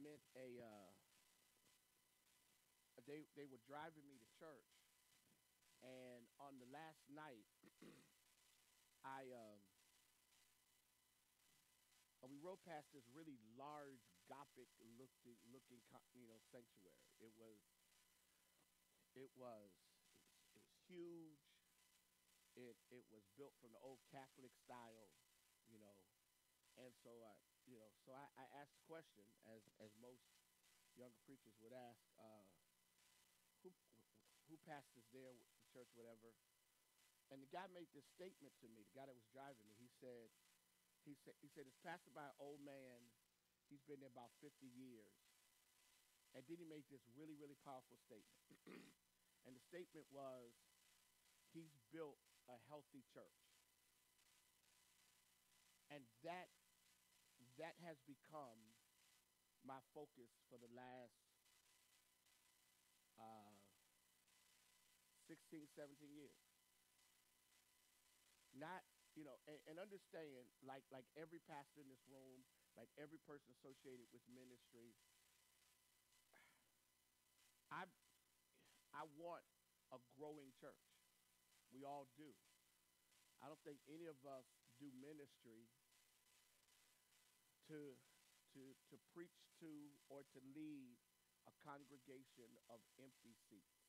meant they were driving me to church, and on the last night, I we rode past this really large Gothic looking sanctuary. It was it was huge. It was built from the old Catholic style, you know, and so I asked the question as most younger preachers would ask, who who pastors there, the church, whatever. And the guy made this statement to me. The guy that was driving me, he said it's pastored by an old man. He's been there about 50 years, and then he made this really powerful statement. And the statement was, he's built a healthy church, and that has become my focus for the last uh, 16, 17 years. Not, and understand, like every pastor in this room, like every person associated with ministry, I I want a growing church. We all do. I don't think any of us do ministry to to preach to or to lead a congregation of empty seats.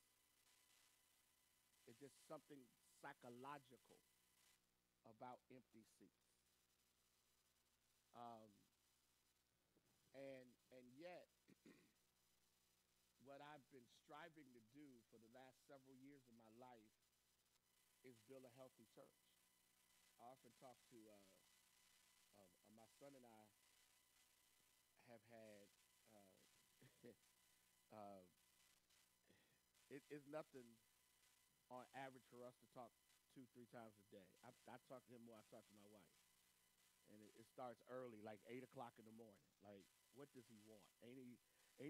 It's just something psychological about empty seats. Um, and yet, what I've been striving to do for the last several years of my life is build a healthy church. I often talk to my son and I have had. Uh, it's nothing on average for us to talk 2, 3 times a day. I talk to him more. I talk to my wife, and it starts early, like 8 o'clock in the morning. Like, what does he want? Ain't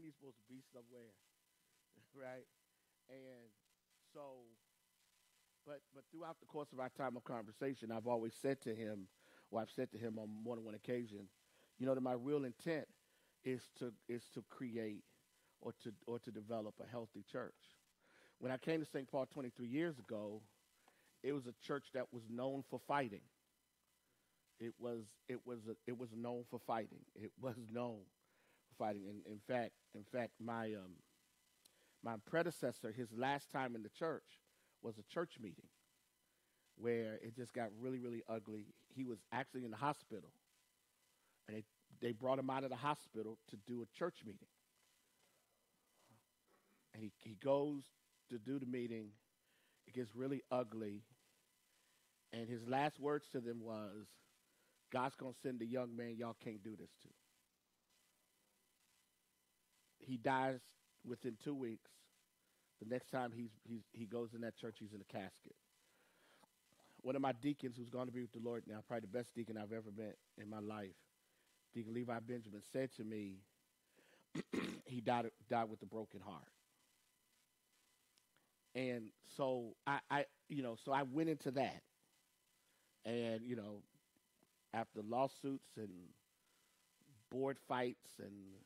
he supposed to be somewhere, right? And so, but throughout the course of our time of conversation, I've always said to him, or I've said to him on more than one occasion, that my real intent is to create or to develop a healthy church. When I came to St. Paul 23 years ago, it was a church that was known for fighting. It was known for fighting. It was known for fighting. And in fact, my predecessor, his last time in the church was a church meeting where it just got really ugly. He was actually in the hospital, and they brought him out of the hospital to do a church meeting. And he goes to do the meeting. It gets really ugly, and his last words to them was, "God's gonna send a young man y'all can't do this to." He dies within 2 weeks. The next time he goes in that church, he's in a casket. One of my deacons, who's going to be with the Lord now, probably the best deacon I've ever met in my life, Deacon Levi Benjamin, said to me, he died with a broken heart. And so I went into that, and after lawsuits and board fights and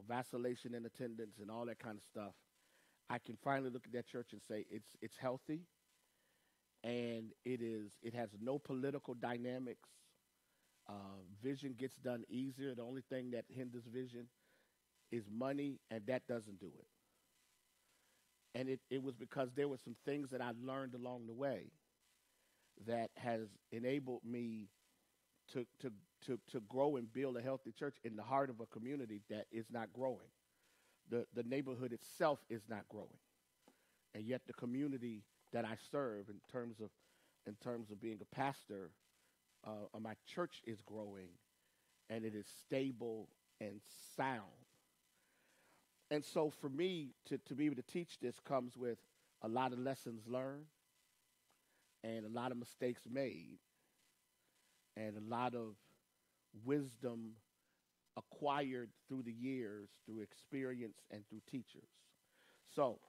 vacillation in attendance and all that kind of stuff, I can finally look at that church and say it's healthy, and it has no political dynamics. Vision gets done easier. The only thing that hinders vision is money, and that doesn't do it. And it was because there were some things that I learned along the way that has enabled me to grow and build a healthy church in the heart of a community that is not growing. The neighborhood itself is not growing, and yet the community that I serve, in terms of being a pastor, my church is growing, and it is stable and sound. And so for me to be able to teach this comes with a lot of lessons learned and a lot of mistakes made and a lot of wisdom acquired through the years, through experience and through teachers. So,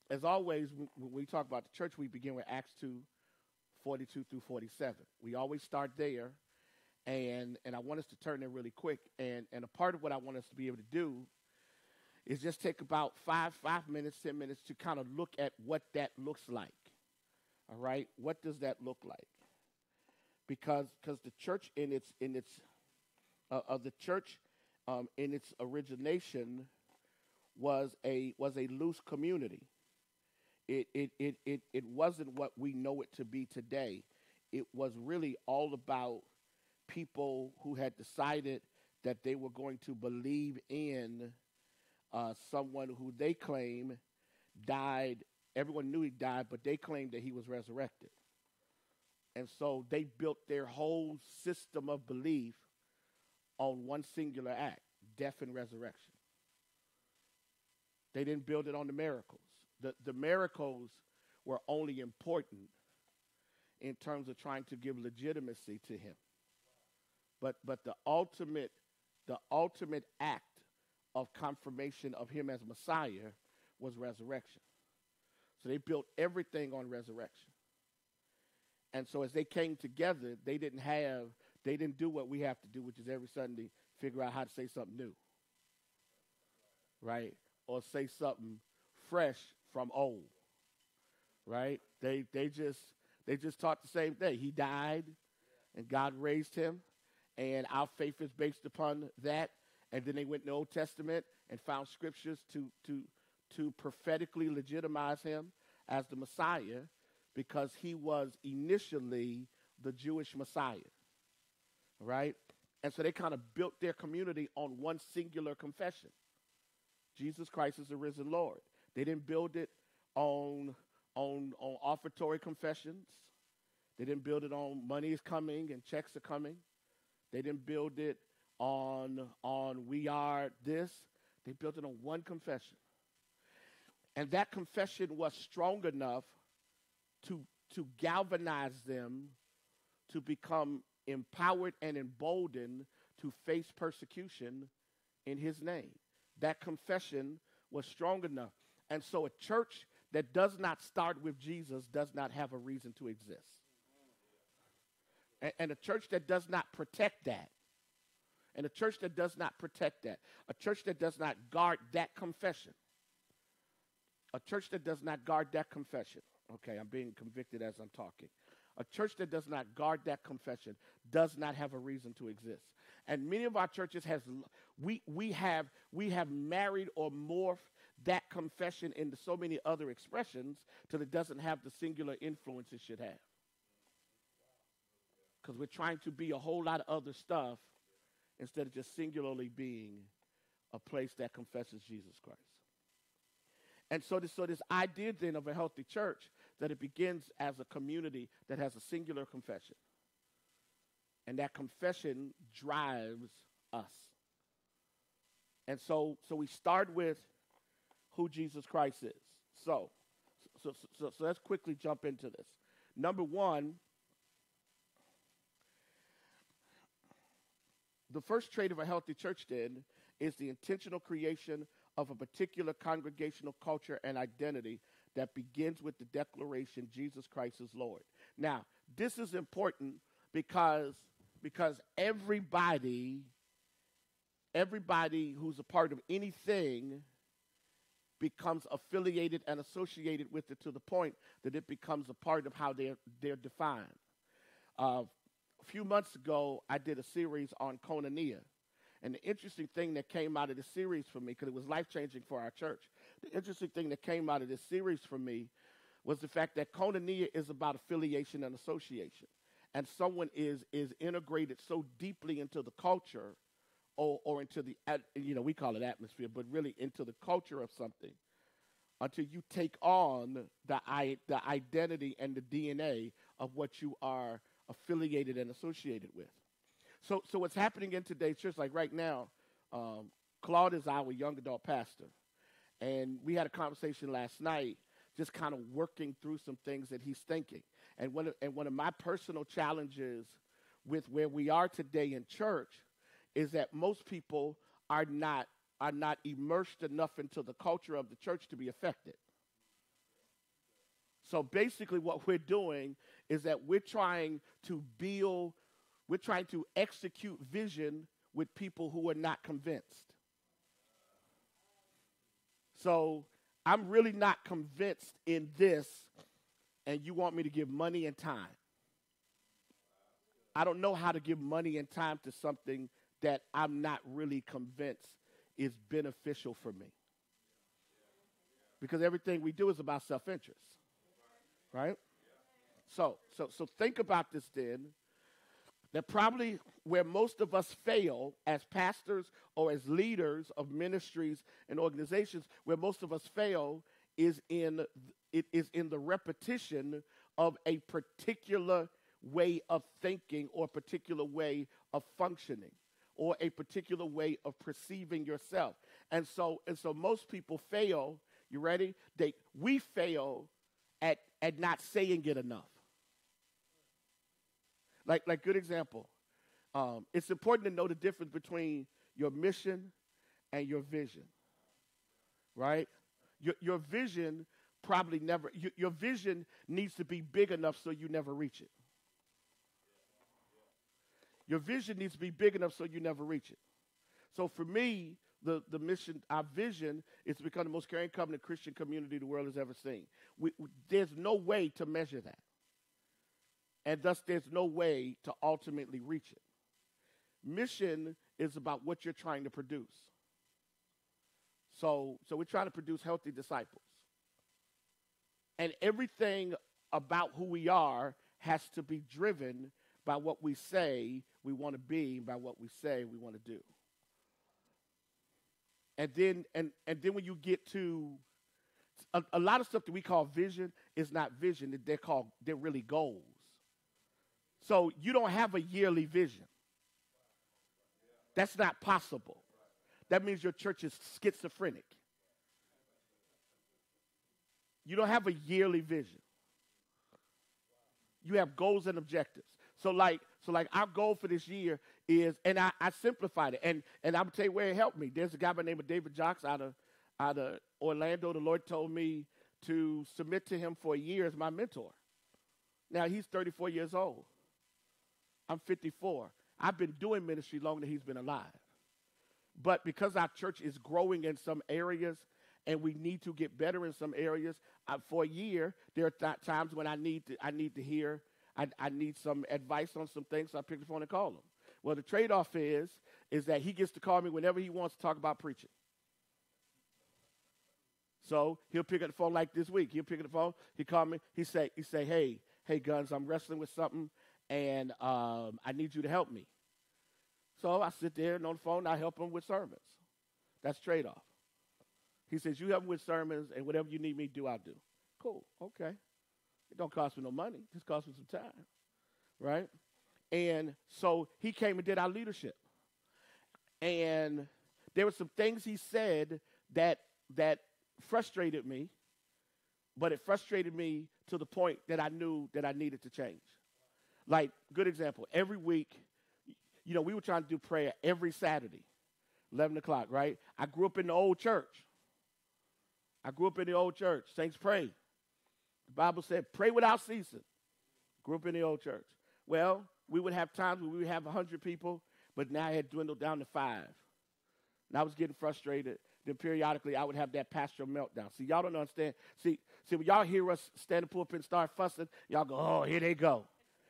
as always, when we talk about the church, we begin with Acts 2:42 through 47. We always start there, And I want us to turn there really quick. And a part of what I want us to be able to do is just take about 5 minutes, 10 minutes to kind of look at what that looks like. All right, what does that look like? Because the church the church in its origination was a loose community. It wasn't what we know it to be today. It was really all about people who had decided that they were going to believe in someone who they claim died. Everyone knew he died, but they claimed that he was resurrected. And so they built their whole system of belief on one singular act, death and resurrection. They didn't build it on the miracles. The miracles were only important in terms of trying to give legitimacy to him. But the ultimate act of confirmation of him as Messiah was resurrection. So they built everything on resurrection. And so as they came together, they didn't do what we have to do, which is every Sunday figure out how to say something new, right? Or say something fresh from old, right? They just taught the same thing. He died, and God raised him, and our faith is based upon that. And then they went in the Old Testament and found scriptures to prophetically legitimize him as the Messiah, because he was initially the Jewish Messiah, right? And so they kind of built their community on one singular confession. Jesus Christ is the risen Lord. They didn't build it on offertory confessions. They didn't build it on money is coming and checks are coming. They didn't build it on we are this. They built it on one confession. And that confession was strong enough to galvanize them to become empowered and emboldened to face persecution in his name. That confession was strong enough. And so a church that does not start with Jesus does not have a reason to exist. And a church that does not protect that, and a church that does not protect that, a church that does not guard that confession, a church that does not guard that confession. Okay, I'm being convicted as I'm talking. A church that does not guard that confession does not have a reason to exist. And many of our churches we have married or morphed that confession into so many other expressions till it doesn't have the singular influence it should have. Because we're trying to be a whole lot of other stuff instead of just singularly being a place that confesses Jesus Christ. And so this idea then of a healthy church, that it begins as a community that has a singular confession. And that confession drives us. And so we start with who Jesus Christ is. So let's quickly jump into this. Number one, the first trait of a healthy church then is the intentional creation of a particular congregational culture and identity that begins with the declaration, Jesus Christ is Lord. Now, this is important because everybody who's a part of anything becomes affiliated and associated with it to the point that it becomes a part of how they're defined. A few months ago, I did a series on koinonia. And the interesting thing that came out of this series for me, because it was life-changing for our church, the interesting thing that came out of this series for me was the fact that koinonia is about affiliation and association. And someone is integrated so deeply into the culture or into the, we call it atmosphere, but really into the culture of something until you take on the identity and the DNA of what you are affiliated and associated with. So what's happening in today's church, like right now, Claude is our young adult pastor. And we had a conversation last night just kind of working through some things that he's thinking. And one of my personal challenges with where we are today in church is that most people are not immersed enough into the culture of the church to be affected. So basically what we're doing is that we're trying to build We're trying to execute vision with people who are not convinced. So I'm really not convinced in this, and you want me to give money and time. I don't know how to give money and time to something that I'm not really convinced is beneficial for me. Because everything we do is about self-interest, right? So think about this then. That probably where most of us fail as pastors or as leaders of ministries and organizations, where most of us fail is in the repetition of a particular way of thinking or a particular way of functioning or a particular way of perceiving yourself. And so most people fail, you ready? We fail at not saying it enough. Like good example. It's important to know the difference between your mission and your vision, right? Your vision probably never, your vision needs to be big enough so you never reach it. Your vision needs to be big enough so you never reach it. So for me, the mission, our vision is to become the most caring, covenant Christian community the world has ever seen. There's no way to measure that. And thus there's no way to ultimately reach it. Mission is about what you're trying to produce. So we're trying to produce healthy disciples. And everything about who we are has to be driven by what we say we want to be, by what we say we want to do. And then when you get to a lot of stuff that we call vision is not vision, they're really goals. So you don't have a yearly vision. That's not possible. That means your church is schizophrenic. You don't have a yearly vision. You have goals and objectives. So like our goal for this year is, and I simplified it, and I'm gonna tell you where it helped me. There's a guy by the name of David Jocks out of Orlando. The Lord told me to submit to him for a year as my mentor. Now he's 34 years old. I'm 54. I've been doing ministry longer than he's been alive. But because our church is growing in some areas and we need to get better in some areas, for a year, there are times when I need to hear, I need some advice on some things, so I pick the phone and call him. Well, the trade-off is that he gets to call me whenever he wants to talk about preaching. So he'll pick up the phone like this week. He'll pick up the phone, he call me, he say, hey, Guns, I'm wrestling with something, and I need you to help me. So I sit there and on the phone, I help him with sermons. That's trade-off. He says, you help me with sermons, and whatever you need me to do, I'll do. Cool, okay. It don't cost me no money. It just costs me some time, right? And so he came and did our leadership. And there were some things he said that frustrated me, but it frustrated me to the point that I knew that I needed to change. Like, good example, every week, we were trying to do prayer every Saturday, 11 o'clock, right? I grew up in the old church. Saints pray. The Bible said, pray without ceasing. Grew up in the old church. Well, we would have times where we would have 100 people, but now it had dwindled down to 5. And I was getting frustrated. Then periodically I would have that pastoral meltdown. See, y'all don't understand. See, when y'all hear us stand in the pulpit and start fussing, y'all go, oh, here they go.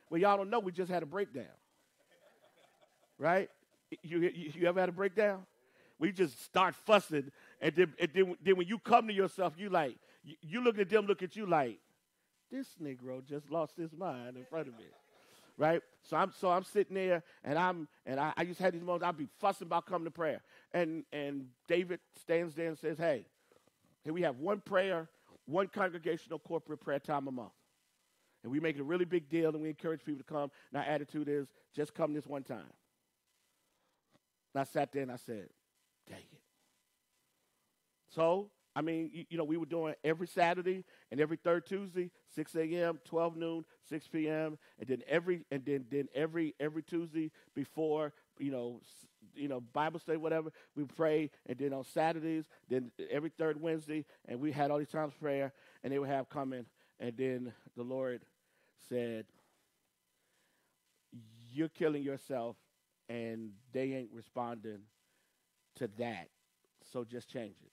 Well, y'all don't know we just had a breakdown. Right? You ever had a breakdown? We just start fussing, and then when you come to yourself, you look at them, look at you like, this Negro just lost his mind in front of me, right? So I'm sitting there, and I used to have these moments. I'd be fussing about coming to prayer, and David stands there and says, hey, here we have one prayer, one congregational corporate prayer time a month, and we make it a really big deal, and we encourage people to come. And our attitude is just come this one time. And I sat there and I said, dang it. So, we were doing every Saturday and every third Tuesday, 6 a.m., 12 noon, 6 p.m., and then every Tuesday before, Bible study, whatever, we pray, and then on Saturdays, then every third Wednesday, and we had all these times prayer, and they would have coming, and then the Lord said, you're killing yourself and they ain't responding to that. So just change it.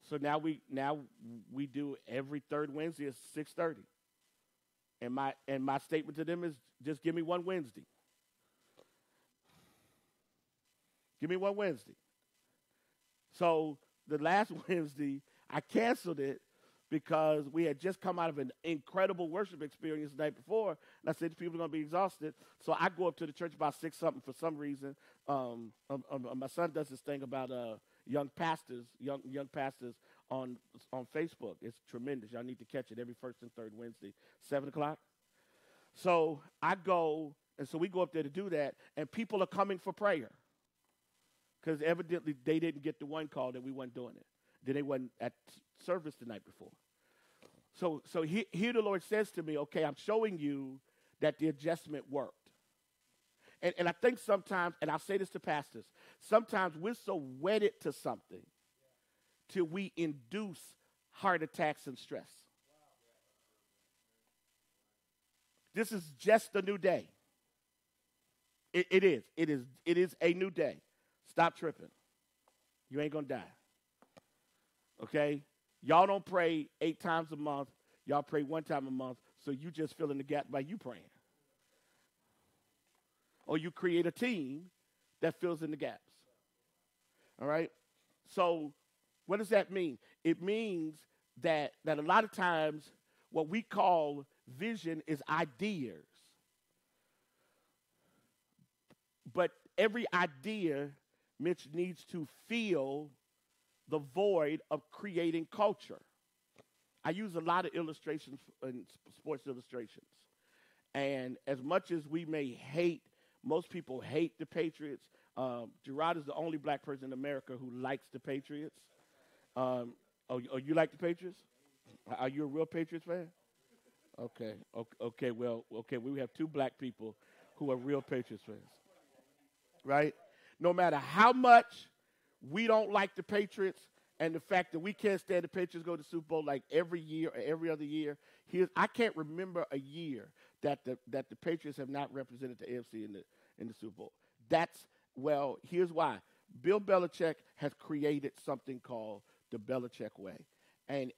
So now we do every third Wednesday at 6:30. And my statement to them is just give me one Wednesday. Give me one Wednesday. So the last Wednesday, I canceled it because we had just come out of an incredible worship experience the night before. And I said, people are going to be exhausted. So I go up to the church about 6 something for some reason. My son does this thing about young pastors on Facebook. It's tremendous. Y'all need to catch it every first and third Wednesday, 7 o'clock. So I go, and so we go up there to do that, and people are coming for prayer. Because evidently they didn't get the one call that we weren't doing it. Then they wasn't at service the night before. So here the Lord says to me, okay, I'm showing you that the adjustment worked. And I think sometimes, and I'll say this to pastors, sometimes we're so wedded to something till we induce heart attacks and stress. This is just a new day. It is a new day. Stop tripping. You ain't going to die. Okay? Y'all don't pray 8 times a month. Y'all pray 1 time a month, so you just fill in the gap by you praying. Or you create a team that fills in the gaps. All right? So what does that mean? It means that a lot of times what we call vision is ideas. But every idea, Mitch, needs to fill the void of creating culture. I use a lot of illustrations in sports illustrations. And as much as we may hate, most people hate the Patriots. Gerard is the only black person in America who likes the Patriots. Oh, you like the Patriots? Are you a real Patriots fan? Okay. Well, we have 2 black people who are real Patriots fans. Right? No matter how much we don't like the Patriots and the fact that we can't stand the Patriots go to the Super Bowl like every year or every other year, I can't remember a year that the Patriots have not represented the AFC in the Super Bowl. Here's why. Bill Belichick has created something called the Belichick way. And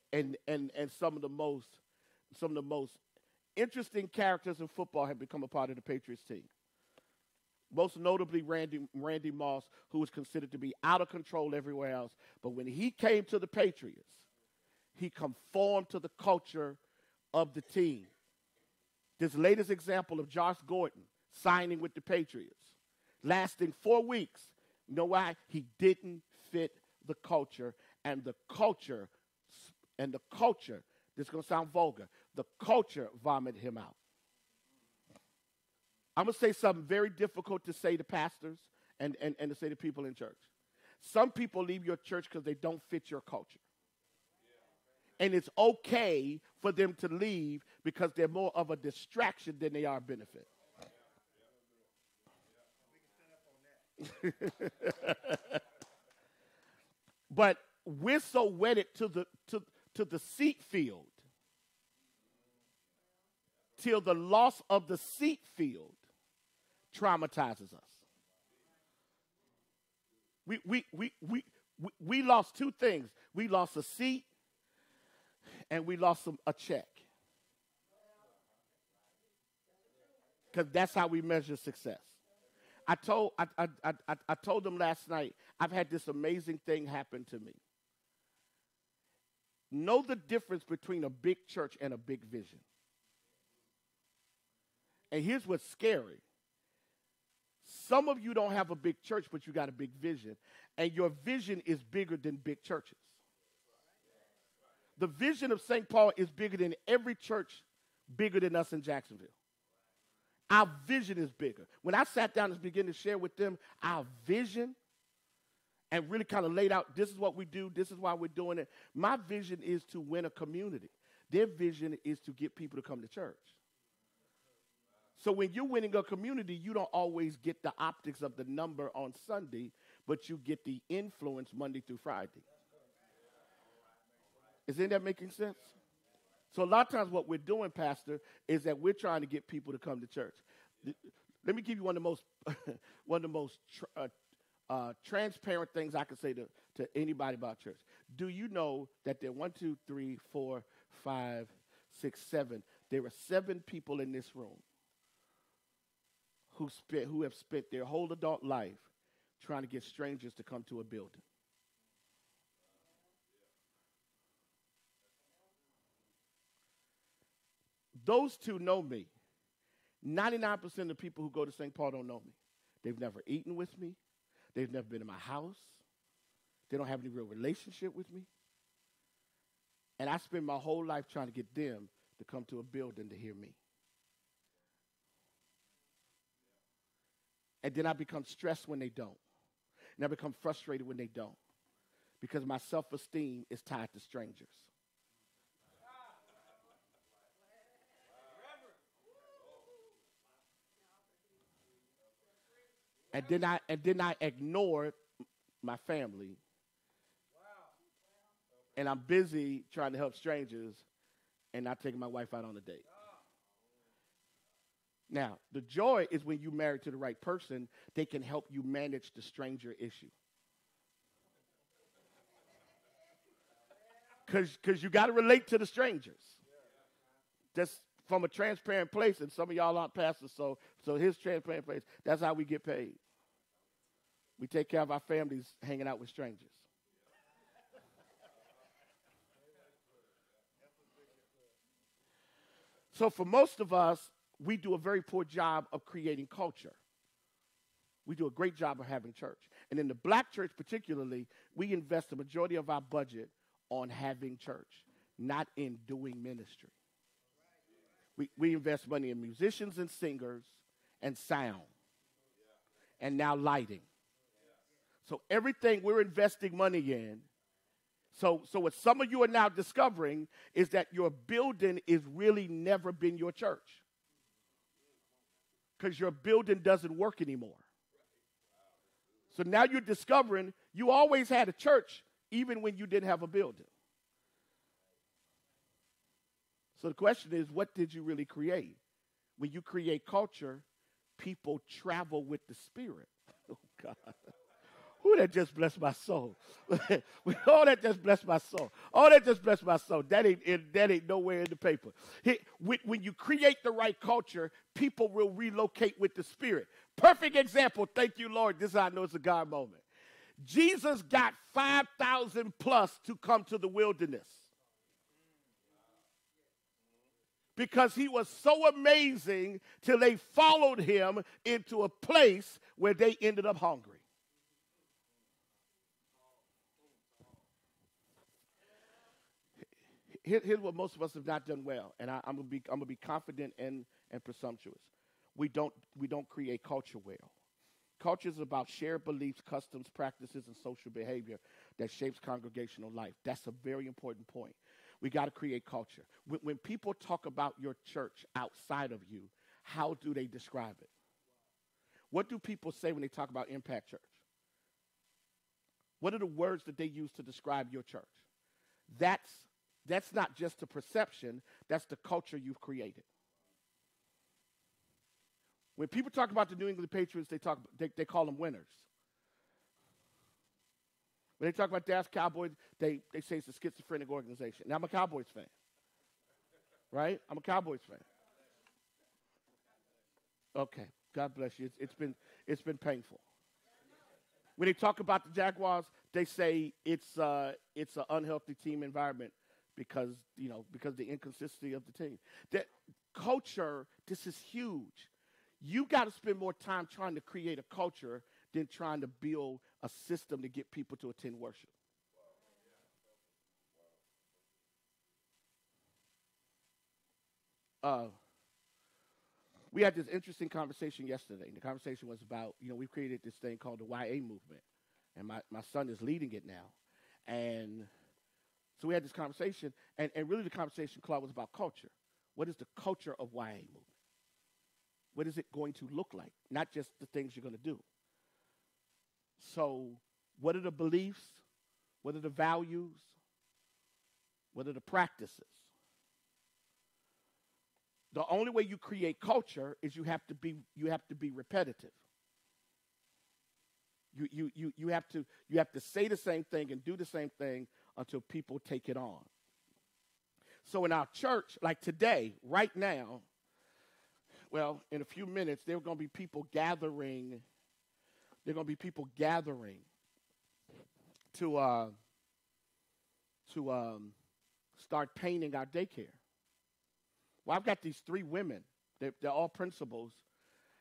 some of the most interesting characters in football have become a part of the Patriots team. Most notably Randy Moss, who was considered to be out of control everywhere else. But when he came to the Patriots, he conformed to the culture of the team. This latest example of Josh Gordon signing with the Patriots, lasting 4 weeks. You know why? He didn't fit the culture, and the culture, this is going to sound vulgar, the culture vomited him out. I'm going to say something very difficult to say to pastors and to say to people in church. Some people leave your church because they don't fit your culture. And it's okay for them to leave because they're more of a distraction than they are a benefit. But we're so wedded to the seat field till the loss of the seat field traumatizes us. We lost 2 things. We lost a seat and we lost a check. Because that's how we measure success. I told them last night, I've had this amazing thing happen to me. Know the difference between a big church and a big vision. And here's what's scary. Some of you don't have a big church, but you got a big vision. And your vision is bigger than big churches. The vision of St. Paul is bigger than every church, bigger than us in Jacksonville. Our vision is bigger. When I sat down and began to share with them our vision and really kind of laid out, this is what we do, this is why we're doing it. My vision is to win a community. Their vision is to get people to come to church. So when you're winning a community, you don't always get the optics of the number on Sunday, but you get the influence Monday through Friday. Isn't that making sense? So a lot of times what we're doing, Pastor, is that we're trying to get people to come to church. Let me give you one of the most one of the most transparent things I can say to anybody about church. Do you know that there are 1, 2, 3, 4, 5, 6, 7? There are 7 people in this room who have spent their whole adult life trying to get strangers to come to a building. Those 2 know me. 99% of the people who go to St. Paul don't know me. They've never eaten with me. They've never been in my house. They don't have any real relationship with me. And I spend my whole life trying to get them to come to a building to hear me. And then I become stressed when they don't. And I become frustrated when they don't. Because my self-esteem is tied to strangers. And then I ignore my family. And I'm busy trying to help strangers and not taking my wife out on a date. Now, the joy is when you're married to the right person, they can help you manage the stranger issue. Because you got to relate to the strangers. Just from a transparent place, and some of y'all aren't pastors, so his transparent place, that's how we get paid. We take care of our families hanging out with strangers. So for most of us, we do a very poor job of creating culture. We do a great job of having church. And in the black church particularly, we invest the majority of our budget on having church, not in doing ministry. We invest money in musicians and singers and sound and now lighting. So everything we're investing money in. So what some of you are now discovering is that your building is really never been your church. Because your building doesn't work anymore. So now you're discovering you always had a church even when you didn't have a building. So the question is, what did you really create? When you create culture, people travel with the Spirit. Oh, God. Ooh, that just blessed my soul. Oh, that just blessed my soul. Oh, that just blessed my soul. That ain't nowhere in the paper. When you create the right culture, people will relocate with the Spirit. Perfect example. Thank you, Lord. This is how I know it's a God moment. Jesus got 5,000 plus to come to the wilderness. Because he was so amazing till they followed him into a place where they ended up hungry. Here's what most of us have not done well, and I'm gonna be confident and presumptuous. We don't create culture well. Culture is about shared beliefs, customs, practices, and social behavior that shapes congregational life. That's a very important point. We got to create culture. When people talk about your church outside of you, how do they describe it? What do people say when they talk about Impact Church? What are the words that they use to describe your church? That's not just a perception, that's the culture you've created. When people talk about the New England Patriots, they call them winners. When they talk about Dallas Cowboys, they say it's a schizophrenic organization. Now, I'm a Cowboys fan, right? I'm a Cowboys fan. Okay, God bless you. It's been painful. When they talk about the Jaguars, they say it's an unhealthy team environment because the inconsistency of the team. That culture, this is huge. You got to spend more time trying to create a culture than trying to build a system to get people to attend worship. We had this interesting conversation yesterday. The conversation was about, we've created this thing called the YA movement. And my son is leading it now. And so we had this conversation. And really the conversation, Claude, was about culture. What is the culture of YA movement? What is it going to look like? Not just the things you're going to do. So what are the beliefs? What are the values? What are the practices? The only way you create culture is you have to be repetitive. You have to say the same thing and do the same thing until people take it on. So in our church, like today, right now, well, in a few minutes, there are going to be people gathering. There are going to be people gathering to start painting our daycare. Well, I've got these 3 women. They're all principals,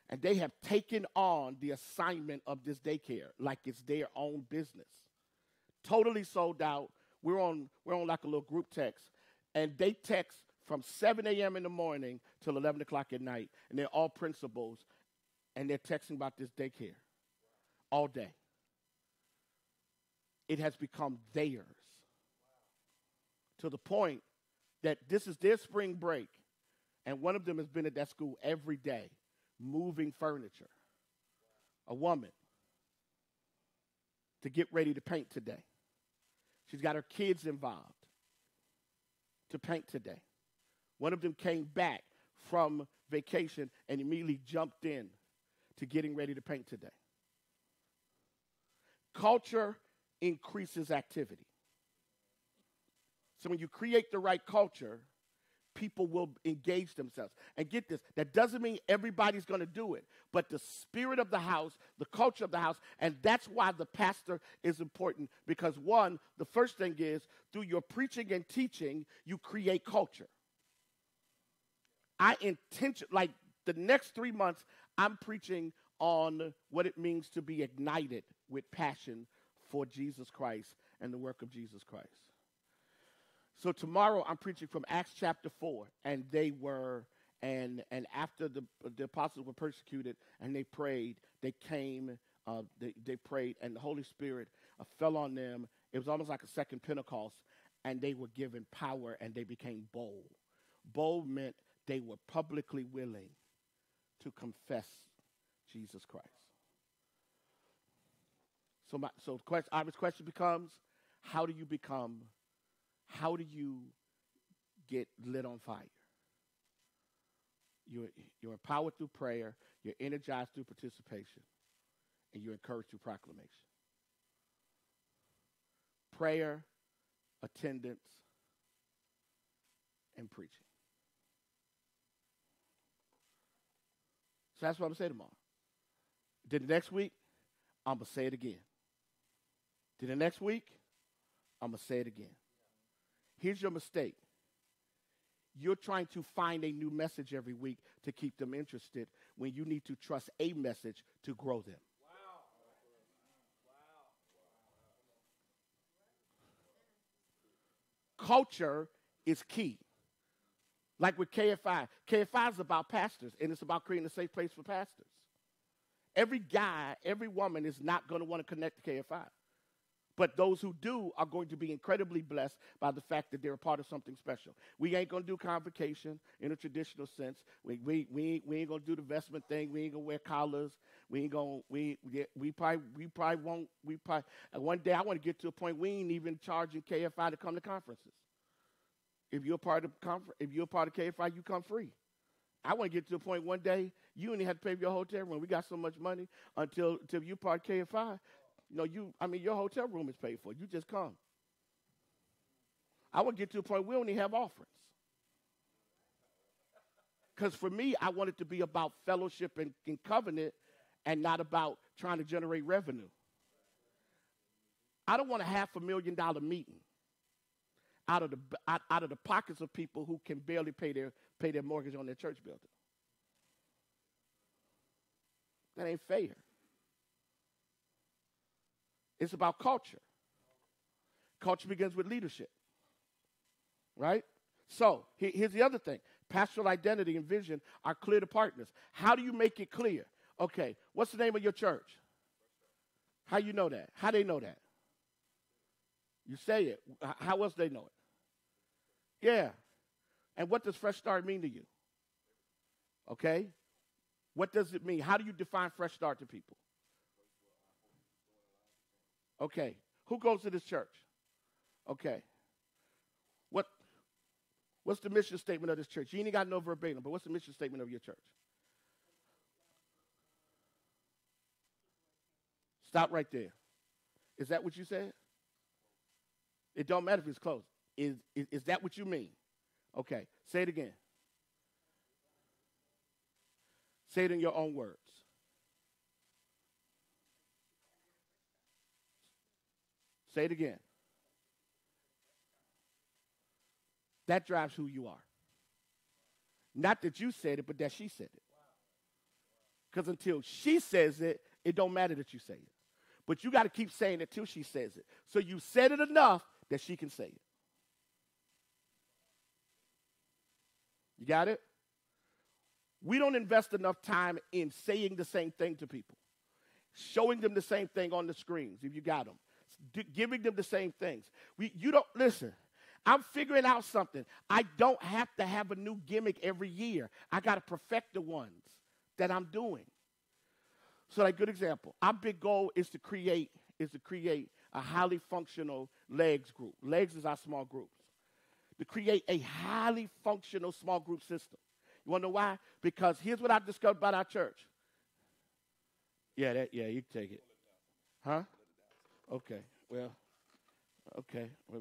and they have taken on the assignment of this daycare like it's their own business. Totally sold out. We're on like a little group text, and they text from 7 a.m. in the morning till 11 o'clock at night, and they're all principals, and they're texting about this daycare all day. It has become theirs to the point that this is their spring break, and one of them has been at that school every day, moving furniture. A woman to get ready to paint today. She's got her kids involved to paint today. One of them came back from vacation and immediately jumped in to getting ready to paint today. Culture increases activity. So when you create the right culture, people will engage themselves. And get this, that doesn't mean everybody's going to do it, but the spirit of the house, the culture of the house, and that's why the pastor is important, because one, the first thing is, through your preaching and teaching, you create culture. Like the next 3 months, I'm preaching on what it means to be ignited with passion for Jesus Christ and the work of Jesus Christ. So tomorrow I'm preaching from Acts chapter 4, and after the apostles were persecuted and they prayed, they came, they prayed, and the Holy Spirit fell on them. It was almost like a second Pentecost, and they were given power and they became bold. Bold meant they were publicly willing to confess Jesus Christ. So the obvious question becomes, how do you get lit on fire? You're empowered through prayer, you're energized through participation, and you're encouraged through proclamation. Prayer, attendance, and preaching. So that's what I'm going to say tomorrow. Then the next week, I'm going to say it again. Then the next week, I'm going to say it again. Here's your mistake. You're trying to find a new message every week to keep them interested when you need to trust a message to grow them. Culture is key. Like with KFI. KFI is about pastors, and it's about creating a safe place for pastors. Every guy, every woman is not going to want to connect to KFI. But those who do are going to be incredibly blessed by the fact that they're a part of something special. We ain't going to do convocation in a traditional sense. We ain't going to do the vestment thing. We ain't going to wear collars. We probably won't. One day I want to get to a point we ain't even charging KFI to come to conferences. If you're a part of KFI, you come free. I want to get to a point one day you only have to pay for your hotel room. We got so much money until you're part of KFI. Your hotel room is paid for. You just come. I want to get to a point we only have offerings. Because for me, I want it to be about fellowship and covenant and not about trying to generate revenue. I don't want a $500,000 meeting out of the pockets of people who can barely pay their mortgage on their church building. That ain't fair. It's about culture. Culture begins with leadership, right? So here's the other thing. Pastoral identity and vision are clear to partners. How do you make it clear? Okay, what's the name of your church? How you know that? How they know that? You say it. How else they know it? Yeah. And what does Fresh Start mean to you? Okay? What does it mean? How do you define Fresh Start to people? Okay. Who goes to this church? Okay. What's the mission statement of this church? You ain't got no verbatim, but what's the mission statement of your church? Stop right there. Is that what you said? It don't matter if it's close. Is that what you mean? Okay. Say it again. Say it in your own words. Say it again. That drives who you are. Not that you said it, but that she said it. Because until she says it, it don't matter that you say it. But you got to keep saying it till she says it. So you said it enough that she can say it. You got it? We don't invest enough time in saying the same thing to people, showing them the same thing on the screens if you got them, giving them the same things. You don't listen. I'm figuring out something. I don't have to have a new gimmick every year. I got to perfect the ones that I'm doing. So, like, good example. Our big goal is to create a highly functional legs group. Legs is our small groups. To create a highly functional small group system. You want to know why? Because here's what I've discovered about our church. Yeah, you can take it. Huh? Okay, well,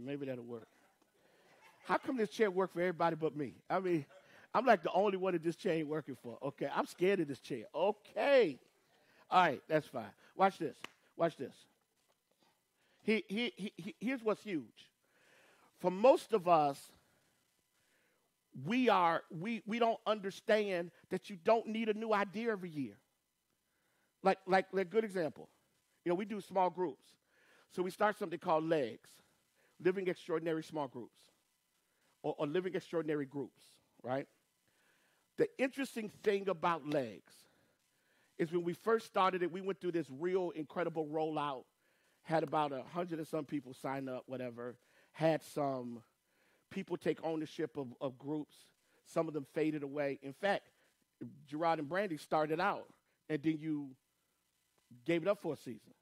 maybe that'll work. How come this chair work for everybody but me? I mean, I'm like the only one that this chair ain't working for. Okay, I'm scared of this chair. Okay. All right, that's fine. Watch this. Here's what's huge. For most of us, we don't understand that you don't need a new idea every year. Like good example. We do small groups. So we start something called LEGS, Living Extraordinary Small Groups, or Living Extraordinary Groups, right? The interesting thing about LEGS is when we first started it, we went through this real incredible rollout, had about 100 and some people sign up, whatever, had some people take ownership of groups. Some of them faded away. In fact, Gerard and Brandy started out, and then you gave it up for a season.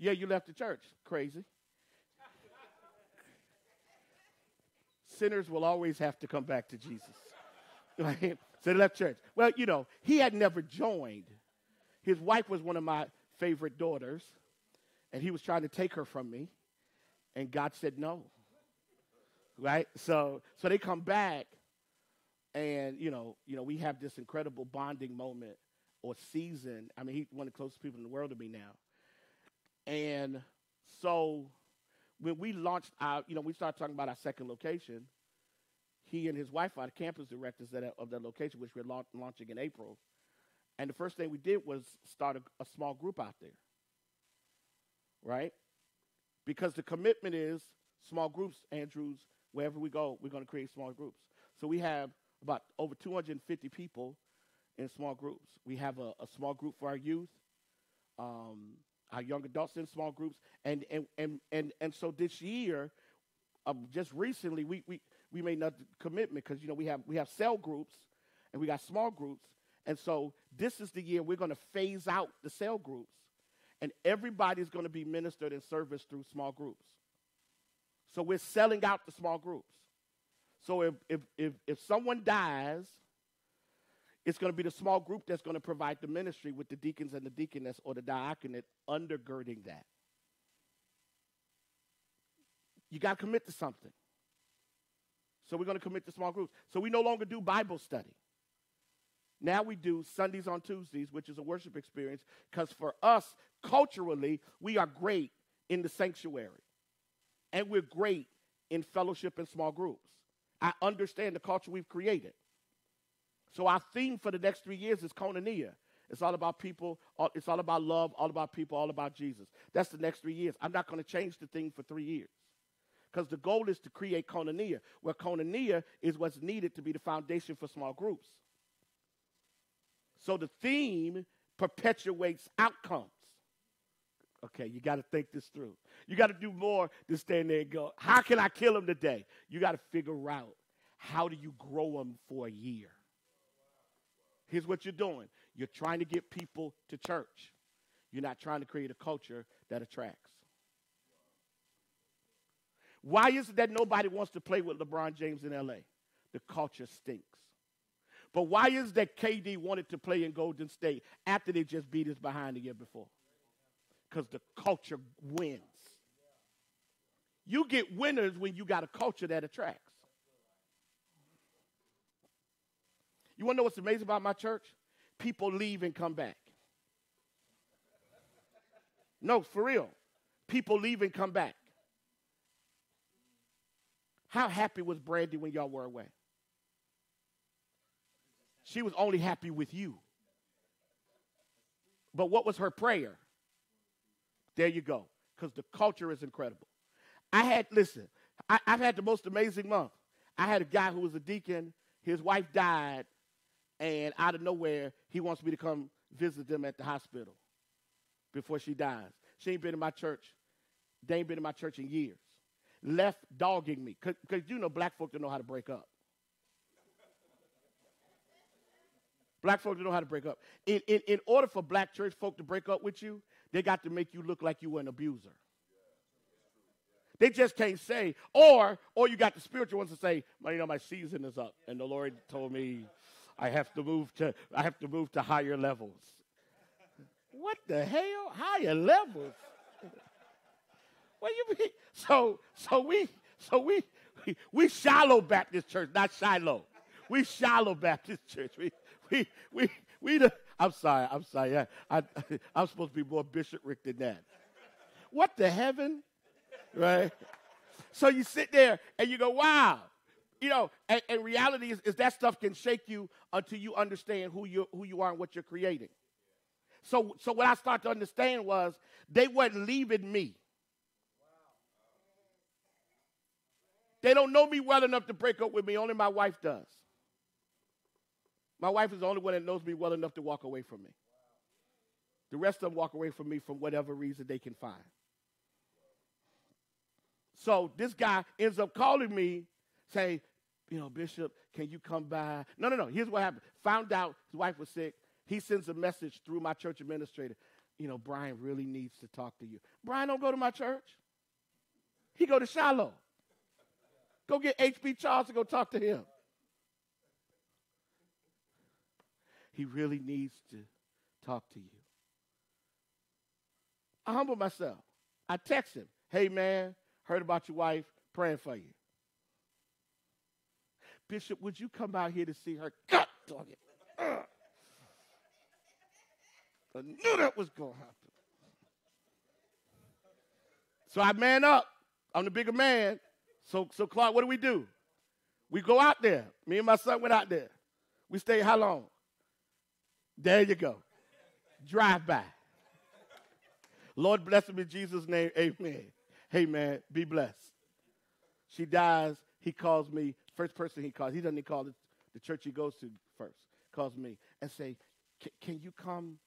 Yeah, you left the church. Crazy. Sinners will always have to come back to Jesus. Right? So they left church. Well, he had never joined. His wife was one of my favorite daughters, and he was trying to take her from me, and God said no. Right? So they come back, and, we have this incredible bonding moment or season. I mean, he's one of the closest people in the world to me now. And so when we launched our, we started talking about our second location, he and his wife are the campus directors of that location, which we're launching in April. And the first thing we did was start a small group out there, right? Because the commitment is small groups, Andrews, wherever we go, we're going to create small groups. So we have about over 250 people in small groups. We have a small group for our youth, our young adults in small groups. And so this year, just recently, we made another commitment because, we have cell groups and we got small groups. And so this is the year we're going to phase out the cell groups, and everybody's going to be ministered and serviced through small groups. So we're selling out the small groups. So if someone dies, it's going to be the small group that's going to provide the ministry with the deacons and the deaconess or the diaconate undergirding that. You got to commit to something. So we're going to commit to small groups. So we no longer do Bible study. Now we do Sundays on Tuesdays, which is a worship experience, because for us, culturally, we are great in the sanctuary. And we're great in fellowship and small groups. I understand the culture we've created. So our theme for the next 3 years is Koinonia. It's all about people. It's all about love, all about people, all about Jesus. That's the next 3 years. I'm not going to change the theme for 3 years. Because the goal is to create Koinonia, where Koinonia is what's needed to be the foundation for small groups. So the theme perpetuates outcomes. Okay, you got to think this through. You got to do more than stand there and go, how can I kill him today? You got to figure out, how do you grow them for a year? Here's what you're doing. You're trying to get people to church. You're not trying to create a culture that attracts. Why is it that nobody wants to play with LeBron James in L.A.? The culture stinks. But why is that KD wanted to play in Golden State after they just beat us behind the year before? Because the culture wins. You get winners when you got a culture that attracts. You want to know what's amazing about my church? People leave and come back. No, for real. People leave and come back. How happy was Brandy when y'all were away? She was only happy with you. But what was her prayer? There you go. Because the culture is incredible. I've had the most amazing month. I had a guy who was a deacon. His wife died. And out of nowhere, he wants me to come visit them at the hospital before she dies. She ain't been in my church. They ain't been in my church in years. Left dogging me. Because you know black folk don't know how to break up. Black folk don't know how to break up. In order for black church folk to break up with you, they got to make you look like you were an abuser. They just can't say, or you got the spiritual ones to say, well, you know, my season is up, and the Lord told me I have to move to higher levels. What the hell? Higher levels? What do you mean? So we shallow Baptist church, not Shiloh. We shallow Baptist church. I'm sorry. I'm supposed to be more bishopric than that. What the heaven? Right? So you sit there and you go, wow. You know, and reality is that stuff can shake you until you understand who you are and what you're creating. So what I started to understand was they weren't leaving me. They don't know me well enough to break up with me. Only my wife does. My wife is the only one that knows me well enough to walk away from me. The rest of them walk away from me for whatever reason they can find. So this guy ends up calling me, saying, you know, Bishop, can you come by? No. Here's what happened. Found out his wife was sick. He sends a message through my church administrator. You know, Brian really needs to talk to you. Brian don't go to my church. He go to Shiloh. Go get H.B. Charles to go talk to him. He really needs to talk to you. I humble myself. I text him, hey, man, heard about your wife, praying for you. Bishop, would you come out here to see her? God dog it. I knew that was going to happen. So I man up. I'm the bigger man. So Clark, what do? We go out there. Me and my son went out there. We stayed how long? There you go. Drive by. Lord bless him in Jesus' name. Amen. Hey, man, be blessed. She dies. He calls me. First person he calls. He doesn't even call the church he goes to first. Calls me and say, can you come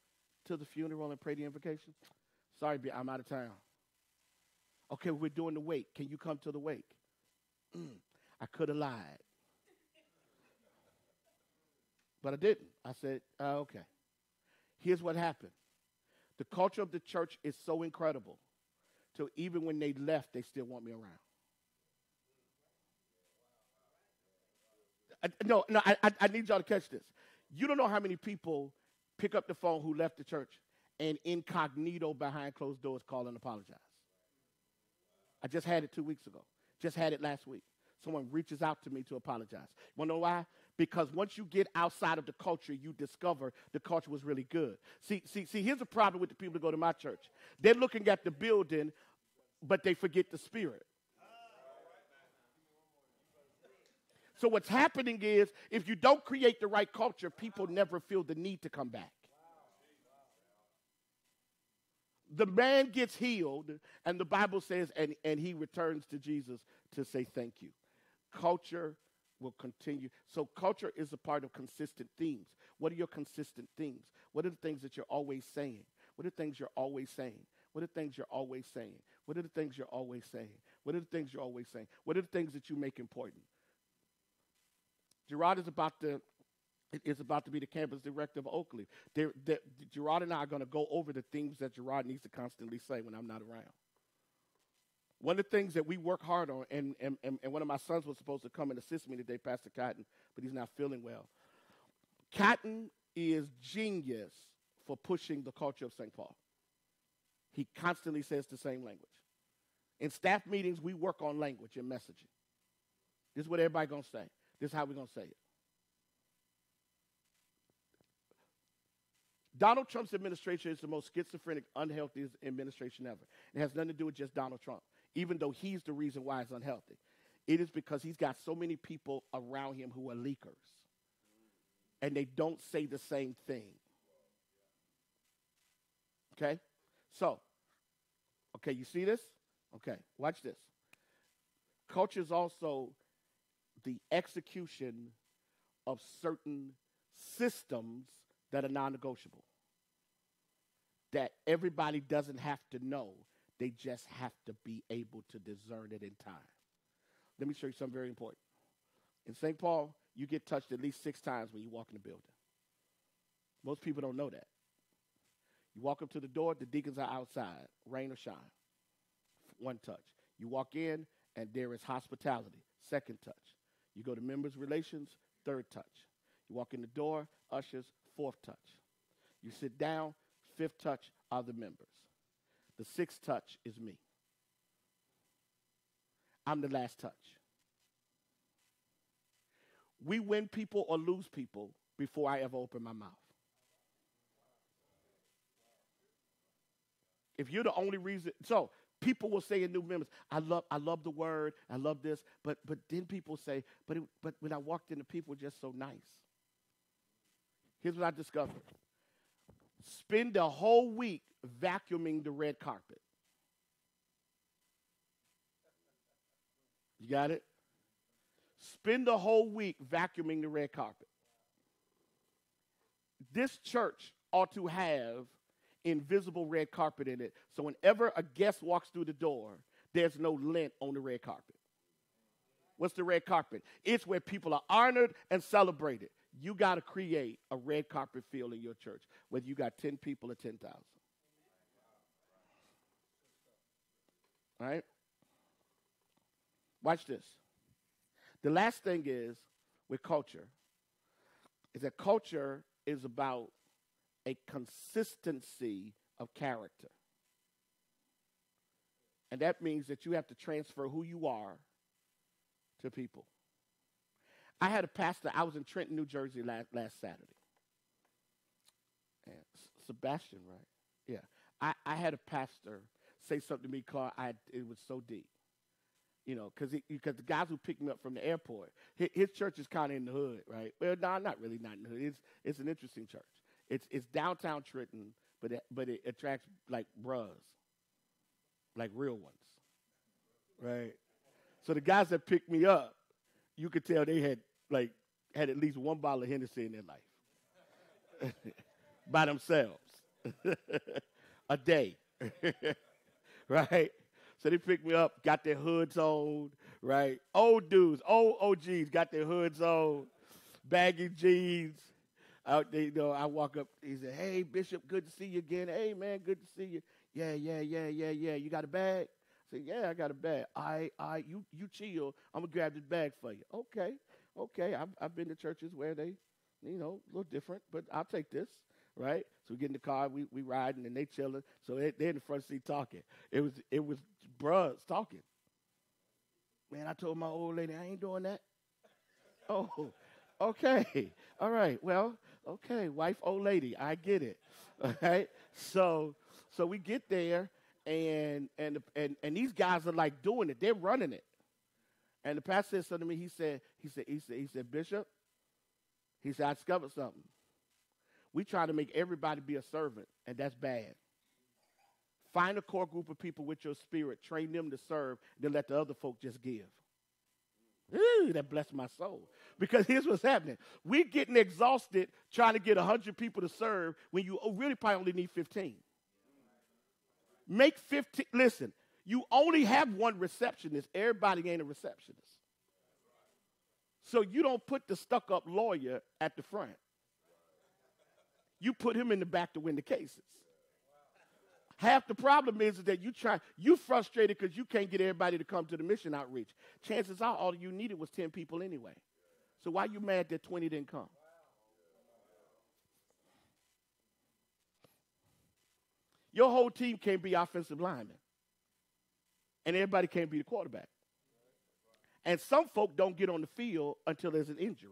to the funeral and pray the invocation? Sorry, I'm out of town. Okay, we're doing the wake. Can you come to the wake? I could have lied. But I didn't. I said, okay. Here's what happened. The culture of the church is so incredible. So even when they left, they still want me around. I need y'all to catch this. You don't know how many people pick up the phone who left the church and incognito behind closed doors call and apologize. I just had it 2 weeks ago. Just had it last week. Someone reaches out to me to apologize. You want to know why? Because once you get outside of the culture, you discover the culture was really good. See, here's the problem with the people that go to my church. They're looking at the building, but they forget the spirit. So what's happening is, if you don't create the right culture, people never feel the need to come back. The man gets healed, and the Bible says, and he returns to Jesus to say thank you. Culture will continue. So culture is a part of consistent themes. What are your consistent themes? What are the things that you're always saying? What are the things you're always saying? What are the things you're always saying? What are the things you're always saying? What are the things you're always saying? What are the things that you make important? Gerard is about to be the campus director of Oakley. Gerard and I are going to go over the things that Gerard needs to constantly say when I'm not around. One of the things that we work hard on, and one of my sons was supposed to come and assist me today, Pastor Cotton, but he's not feeling well. Cotton is genius for pushing the culture of St. Paul. He constantly says the same language. In staff meetings, we work on language and messaging. This is what everybody going to say. This is how we're going to say it. Donald Trump's administration is the most schizophrenic, unhealthiest administration ever. It has nothing to do with just Donald Trump, even though he's the reason why it's unhealthy. It is because he's got so many people around him who are leakers, and they don't say the same thing. Okay? So, okay, you see this? Okay, watch this. Culture is also the execution of certain systems that are non-negotiable, that everybody doesn't have to know. They just have to be able to discern it in time. Let me show you something very important. In St. Paul, you get touched at least 6 times when you walk in the building. Most people don't know that. You walk up to the door, the deacons are outside, rain or shine. 1 touch. You walk in, and there is hospitality. 2nd touch. You go to members' relations, 3rd touch. You walk in the door, ushers, 4th touch. You sit down, 5th touch are the members. The 6th touch is me. I'm the last touch. We win people or lose people before I ever open my mouth. If you're the only reason, so people will say in new members, I love the word, I love this, but then people say, but when I walked in, the people were just so nice. Here's what I discovered. Spend the whole week vacuuming the red carpet. You got it? Spend the whole week vacuuming the red carpet. This church ought to have invisible red carpet in it, so whenever a guest walks through the door, there's no lint on the red carpet. What's the red carpet? It's where people are honored and celebrated. You got to create a red carpet feel in your church, whether you got 10 people or 10,000. All right? Watch this. The last thing is with culture is that culture is about a consistency of character. And that means that you have to transfer who you are to people. I had a pastor, I was in Trenton, New Jersey last Saturday. And Sebastian, right? Yeah. I had a pastor say something to me, Clark, it was so deep. You know, because the guys who picked me up from the airport, his church is kind of in the hood, right? Well, no, not really not in the hood. It's an interesting church. It's downtown Trenton, but it attracts like bros, like real ones, right? So the guys that picked me up, you could tell they had at least 1 bottle of Hennessy in their life by themselves a day, right? So they picked me up, got their hoods on, right? Old dudes, old OGs got their hoods on, baggy jeans. I walk up, he said, hey, Bishop, good to see you again. Hey, man, good to see you. Yeah. You got a bag? I said, yeah, I got a bag. You chill. I'm going to grab this bag for you. Okay. I've been to churches where they, a little different, but I'll take this, right? So we get in the car, we riding, and they chilling. So they're in the front seat talking. It was bros talking. Man, I told my old lady, I ain't doing that. Oh, okay. All right. Well, okay. Wife, old lady. I get it. All right. So we get there, and these guys are like doing it. They're running it. And the pastor said something to me. He said, Bishop, he said, I discovered something. We try to make everybody be a servant, and that's bad. Find a core group of people with your spirit, train them to serve, then let the other folk just give. Ooh, that blessed my soul. Because here's what's happening. We're getting exhausted trying to get 100 people to serve when you really probably only need 15. Make 15. Listen, you only have one receptionist. Everybody ain't a receptionist. So you don't put the stuck-up lawyer at the front. You put him in the back to win the cases. Half the problem is that you frustrated because you can't get everybody to come to the mission outreach. Chances are all you needed was 10 people anyway. So why you mad that 20 didn't come? Your whole team can't be offensive linemen. And everybody can't be the quarterback. And some folk don't get on the field until there's an injury.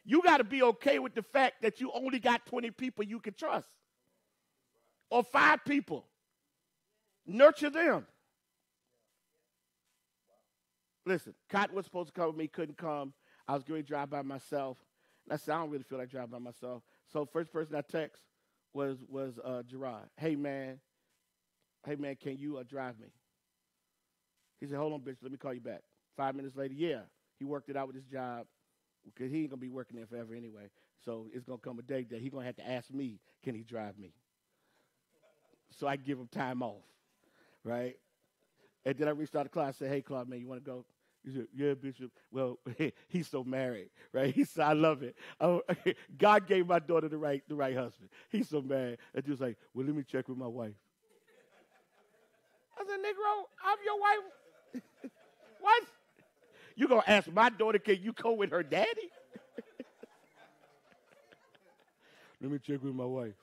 You got to be okay with the fact that you only got 20 people you can trust. Or 5 people. Nurture them. Listen, Cotton was supposed to come with me, couldn't come. I was going to drive by myself. And I said, I don't really feel like driving by myself. So first person I text was Gerard. Hey, man, can you drive me? He said, hold on, bitch, let me call you back. 5 minutes later, yeah, he worked it out with his job because he ain't going to be working there forever anyway. So it's going to come a day that he's going to have to ask me, can he drive me? So I give him time off, right? And then I reached out to Claude and said, hey, Claude, man, you want to go? He said, yeah, Bishop. Well, he's so married, right? He said, I love it. God gave my daughter the right husband. He's so married. And he was like, well, let me check with my wife. I said, Negro, I'm your wife. What? You going to ask my daughter, can you go with her daddy? Let me check with my wife.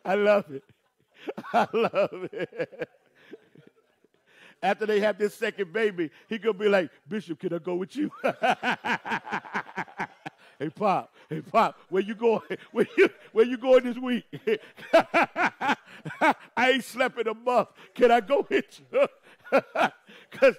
I love it. I love it. After they have this second baby, he going to be like, Bishop, can I go with you? Hey, Pop, where you going? Where you going this week? I ain't slept in a month. Can I go with you? Because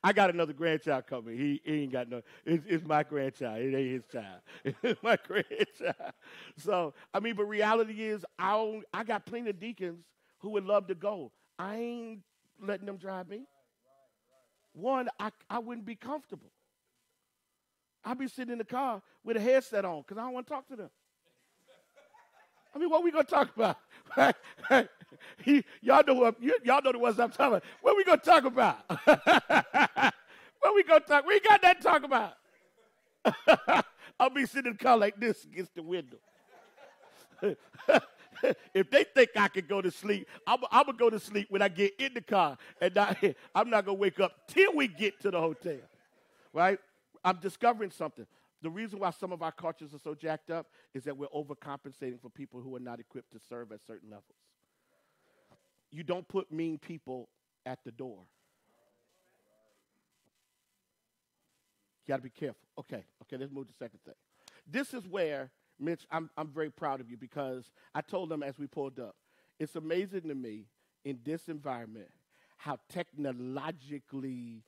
I got another grandchild coming. He ain't got no, it's my grandchild. It ain't his child. It's my grandchild. So, I mean, but reality is I got plenty of deacons who would love to go. I ain't letting them drive me. One, I wouldn't be comfortable. I'd be sitting in the car with a headset on because I don't want to talk to them. I mean, what we going to talk about? Y'all know the ones I'm talking about. What we going to talk about? What we going to talk? We ain't got that to talk about. I'll be sitting in the car like this against the window. If they think I can go to sleep, I'm going to go to sleep when I get in the car. And I'm not going to wake up till we get to the hotel. Right? I'm discovering something. The reason why some of our cultures are so jacked up is that we're overcompensating for people who are not equipped to serve at certain levels. You don't put mean people at the door. You got to be careful. Okay, let's move to the second thing. This is where, Mitch, I'm very proud of you because I told them as we pulled up, it's amazing to me in this environment how technologically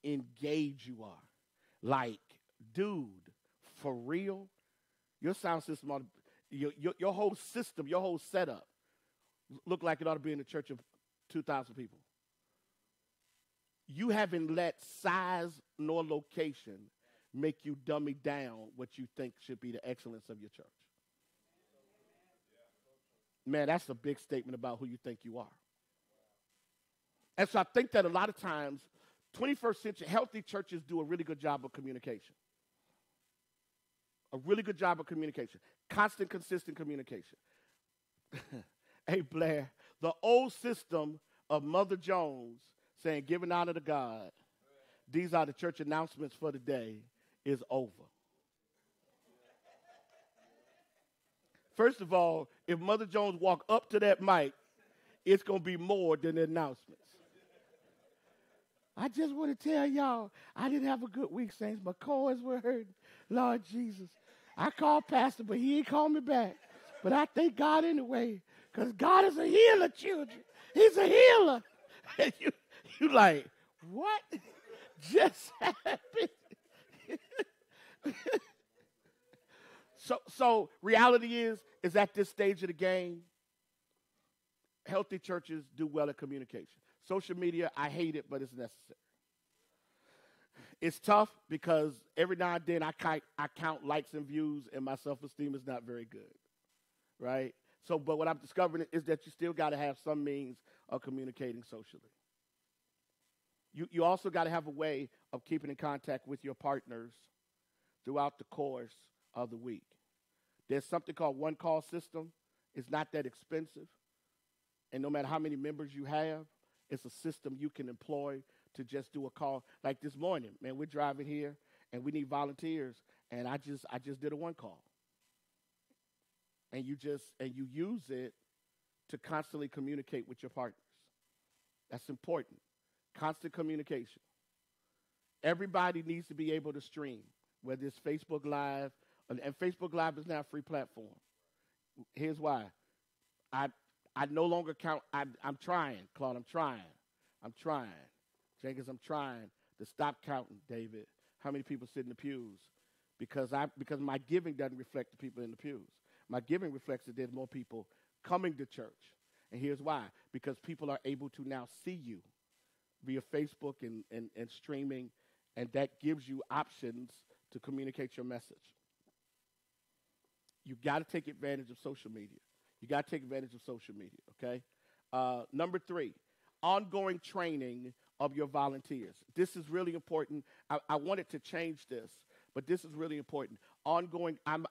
engaged you are. Like, dude, for real, your sound system, your whole system, your whole setup look like it ought to be in a church of 2,000 people. You haven't let size nor location make you dummy down what you think should be the excellence of your church. Man, that's a big statement about who you think you are. And so I think that a lot of times, 21st century healthy churches do a really good job of communication. A really good job of communication. Constant, consistent communication. Hey, Blair, the old system of Mother Jones saying, giving honor to God, these are the church announcements for the day, is over. First of all, if Mother Jones walk up to that mic, it's going to be more than the announcements. I just want to tell y'all, I didn't have a good week, saints. My cords were hurting. Lord Jesus. I called Pastor, but he ain't called me back. But I thank God anyway, because God is a healer, children. He's a healer. And you like, what just happened? So reality is at this stage of the game, healthy churches do well at communication. Social media, I hate it, but it's necessary. It's tough because every now and then I count likes and views, and my self-esteem is not very good, right? So, but what I'm discovering is that you still got to have some means of communicating socially. You also got to have a way of keeping in contact with your partners throughout the course of the week. There's something called one call system. It's not that expensive. And no matter how many members you have, it's a system you can employ to just do a call. Like this morning, man, we're driving here and we need volunteers. And I just did a one call. And you use it to constantly communicate with your partners. That's important. Constant communication. Everybody needs to be able to stream, whether it's Facebook Live, and Facebook Live is now a free platform. Here's why. I no longer count. I'm trying, Claude. I'm trying. Jenkins, I'm trying to stop counting, David, how many people sit in the pews. Because my giving doesn't reflect the people in the pews. My giving reflects that there's more people coming to church. And here's why. Because people are able to now see you via Facebook and streaming, and that gives you options to communicate your message. You got to take advantage of social media. Okay? Number 3, ongoing training of your volunteers. This is really important. I wanted to change this, but this is really important. Ongoing, I'm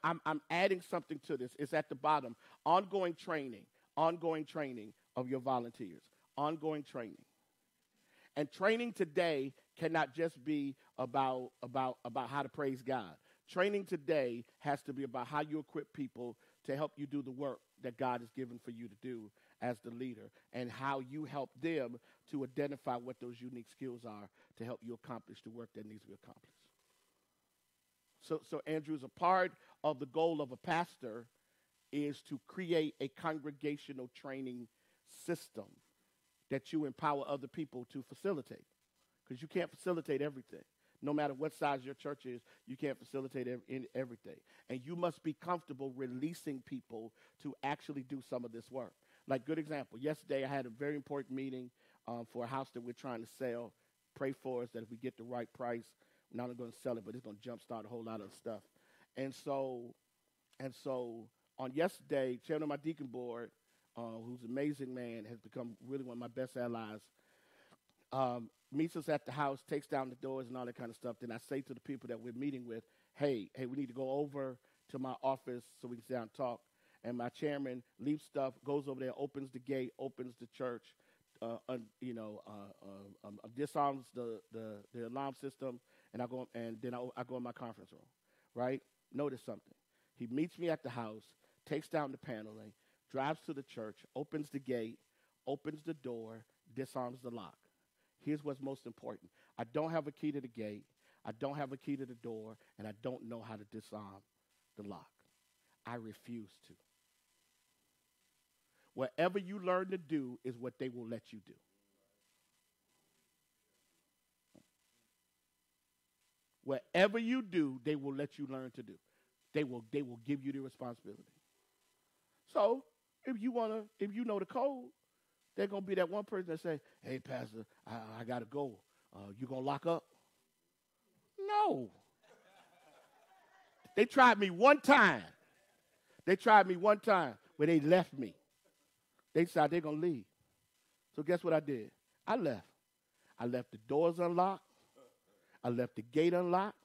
adding something to this. It's at the bottom. Ongoing training of your volunteers. Ongoing training. And training today cannot just be about how to praise God. Training today has to be about how you equip people to help you do the work that God has given for you to do as the leader, and how you help them to identify what those unique skills are to help you accomplish the work that needs to be accomplished. So Andrew, as a part of the goal of a pastor is to create a congregational training system that you empower other people to facilitate. Because you can't facilitate everything. No matter what size your church is, you can't facilitate everything. And you must be comfortable releasing people to actually do some of this work. Like, good example, yesterday I had a very important meeting for a house that we're trying to sell. Pray for us that if we get the right price, we're not only going to sell it, but it's going to jumpstart a whole lot of stuff. And so on yesterday, chairman of my deacon board, who's an amazing man, has become really one of my best allies, meets us at the house, takes down the doors and all that kind of stuff. Then I say to the people that we're meeting with, hey, we need to go over to my office so we can sit down and talk. And my chairman leaves stuff, goes over there, opens the gate, opens the church, disarms the alarm system, and I go in my conference room, right? Notice something. He meets me at the house, takes down the paneling, drives to the church, opens the gate, opens the door, disarms the lock. Here's what's most important. I don't have a key to the gate. I don't have a key to the door, and I don't know how to disarm the lock. I refuse to. Whatever you learn to do is what they will let you do. Whatever you do, they will let you learn to do. They will give you the responsibility. So if you know the code, there's going to be that one person that say, hey, Pastor, I got to go. You going to lock up? No. They tried me one time. Where they left me. They decided they're going to leave. So guess what I did? I left. I left the doors unlocked. I left the gate unlocked.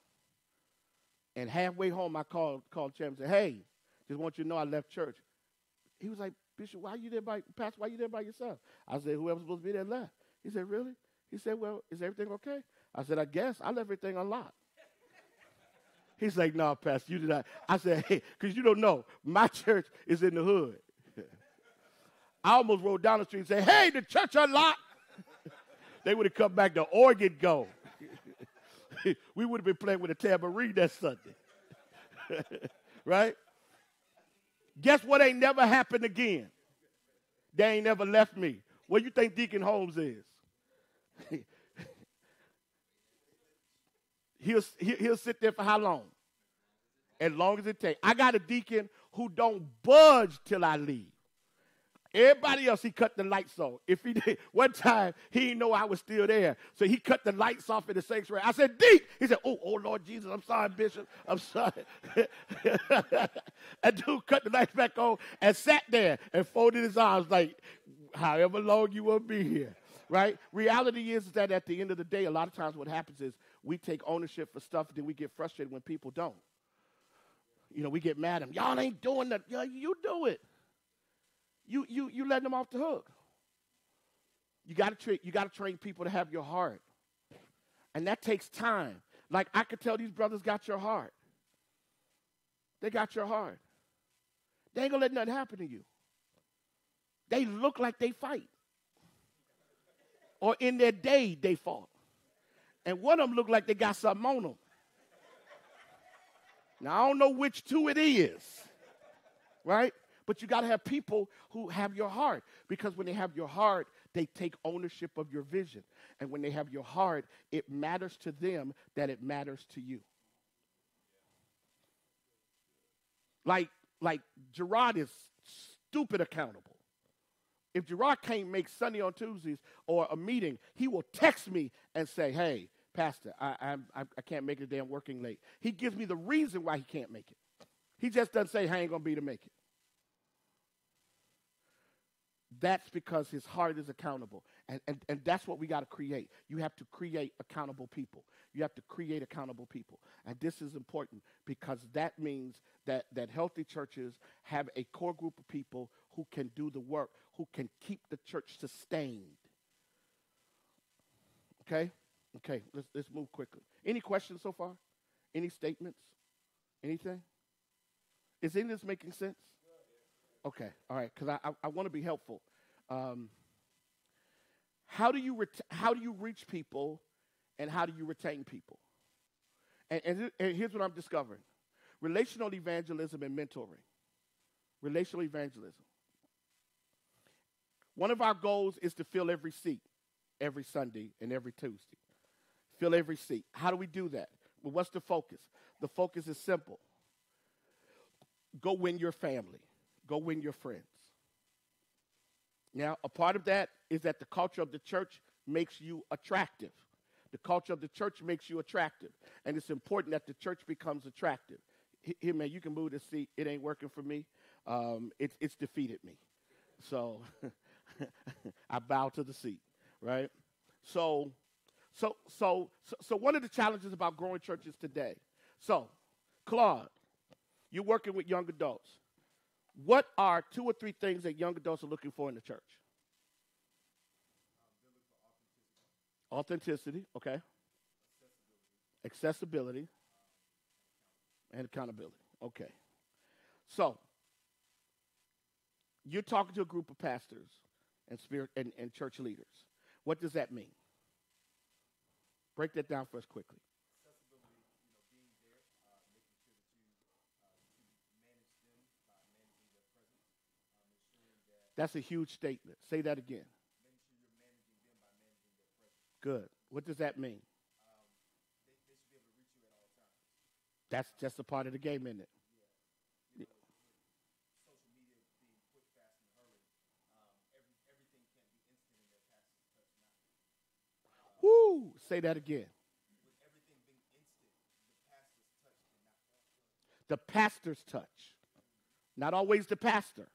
And halfway home, I called the chairman and said, hey, just want you to know I left church. He was like, Bishop, Pastor, why you there by yourself? I said, whoever's supposed to be there left. He said, really? He said, well, is everything okay? I said, I guess. I left everything unlocked. He's like, no, Pastor, you did not. I said, hey, because you don't know, my church is in the hood. I almost rode down the street and said, hey, the church unlocked. They would have come back, the organ go. We would have been playing with a tambourine that Sunday. Right? Guess what ain't never happened again? They ain't never left me. What do you think Deacon Holmes is? He'll sit there for how long? As long as it takes. I got a deacon who don't budge till I leave. Everybody else, he cut the lights on. If he did, one time, he didn't know I was still there. So he cut the lights off in the sanctuary. I said, Deke. He said, oh, Lord Jesus, I'm sorry, Bishop. I'm sorry. That dude cut the lights back on and sat there and folded his arms like, however long you will be here. Right? Reality is that at the end of the day, a lot of times what happens is we take ownership for stuff, then we get frustrated when people don't. We get mad at them. Y'all ain't doing that. Yeah, you do it. You letting them off the hook. You got to train people to have your heart. And that takes time. Like, I could tell these brothers got your heart. They got your heart. They ain't going to let nothing happen to you. They look like they fight. Or in their day, they fought. And one of them look like they got something on them. Now, I don't know which two it is, right? But you got to have people who have your heart. Because when they have your heart, they take ownership of your vision. And when they have your heart, it matters to them that it matters to you. Like Gerard is stupid accountable. If Gerard can't make Sunday on Tuesdays or a meeting, he will text me and say, hey, Pastor, I can't make it today. I'm working late. He gives me the reason why he can't make it. He just doesn't say, I ain't going to be to make it. That's because his heart is accountable. And that's what we got to create. You have to create accountable people. You have to create accountable people. And this is important because that means that healthy churches have a core group of people who can do the work, who can keep the church sustained. Okay? Okay, let's move quickly. Any questions so far? Any statements? Anything? Is any of this making sense? Okay, all right, because I want to be helpful. How do you reach people, and how do you retain people? And here's what I'm discovering: relational evangelism and mentoring. Relational evangelism. One of our goals is to fill every seat, every Sunday and every Tuesday. Fill every seat. How do we do that? Well, what's the focus? The focus is simple. Go win your family. Go win your friends. Now, a part of that is that the culture of the church makes you attractive. The culture of the church makes you attractive. And it's important that the church becomes attractive. Here, man, you can move this seat. It ain't working for me. It's defeated me. So I bow to the seat, right? So one of the challenges about growing churches today. So, Claude, you're working with young adults. What are 2 or 3 things that young adults are looking for in the church? Authenticity, okay. Accessibility. And accountability, okay. So, you're talking to a group of pastors and church leaders. What does that mean? Break that down for us quickly. Accessibility, being there, making sure that you manage them by managing their presence, ensuring that. That's a huge statement. Say that again. Making sure you're managing them by managing their presence. Good. What does that mean? They should be able to reach you at all times. That's just a part of the game, isn't it? Yeah. With social media being quick, fast, and hurry, everything can't be instant in their pastor's touch now. Woo! Say that again. With everything being instant, the pastor's touch cannot come. The pastor's touch. Not always the pastor.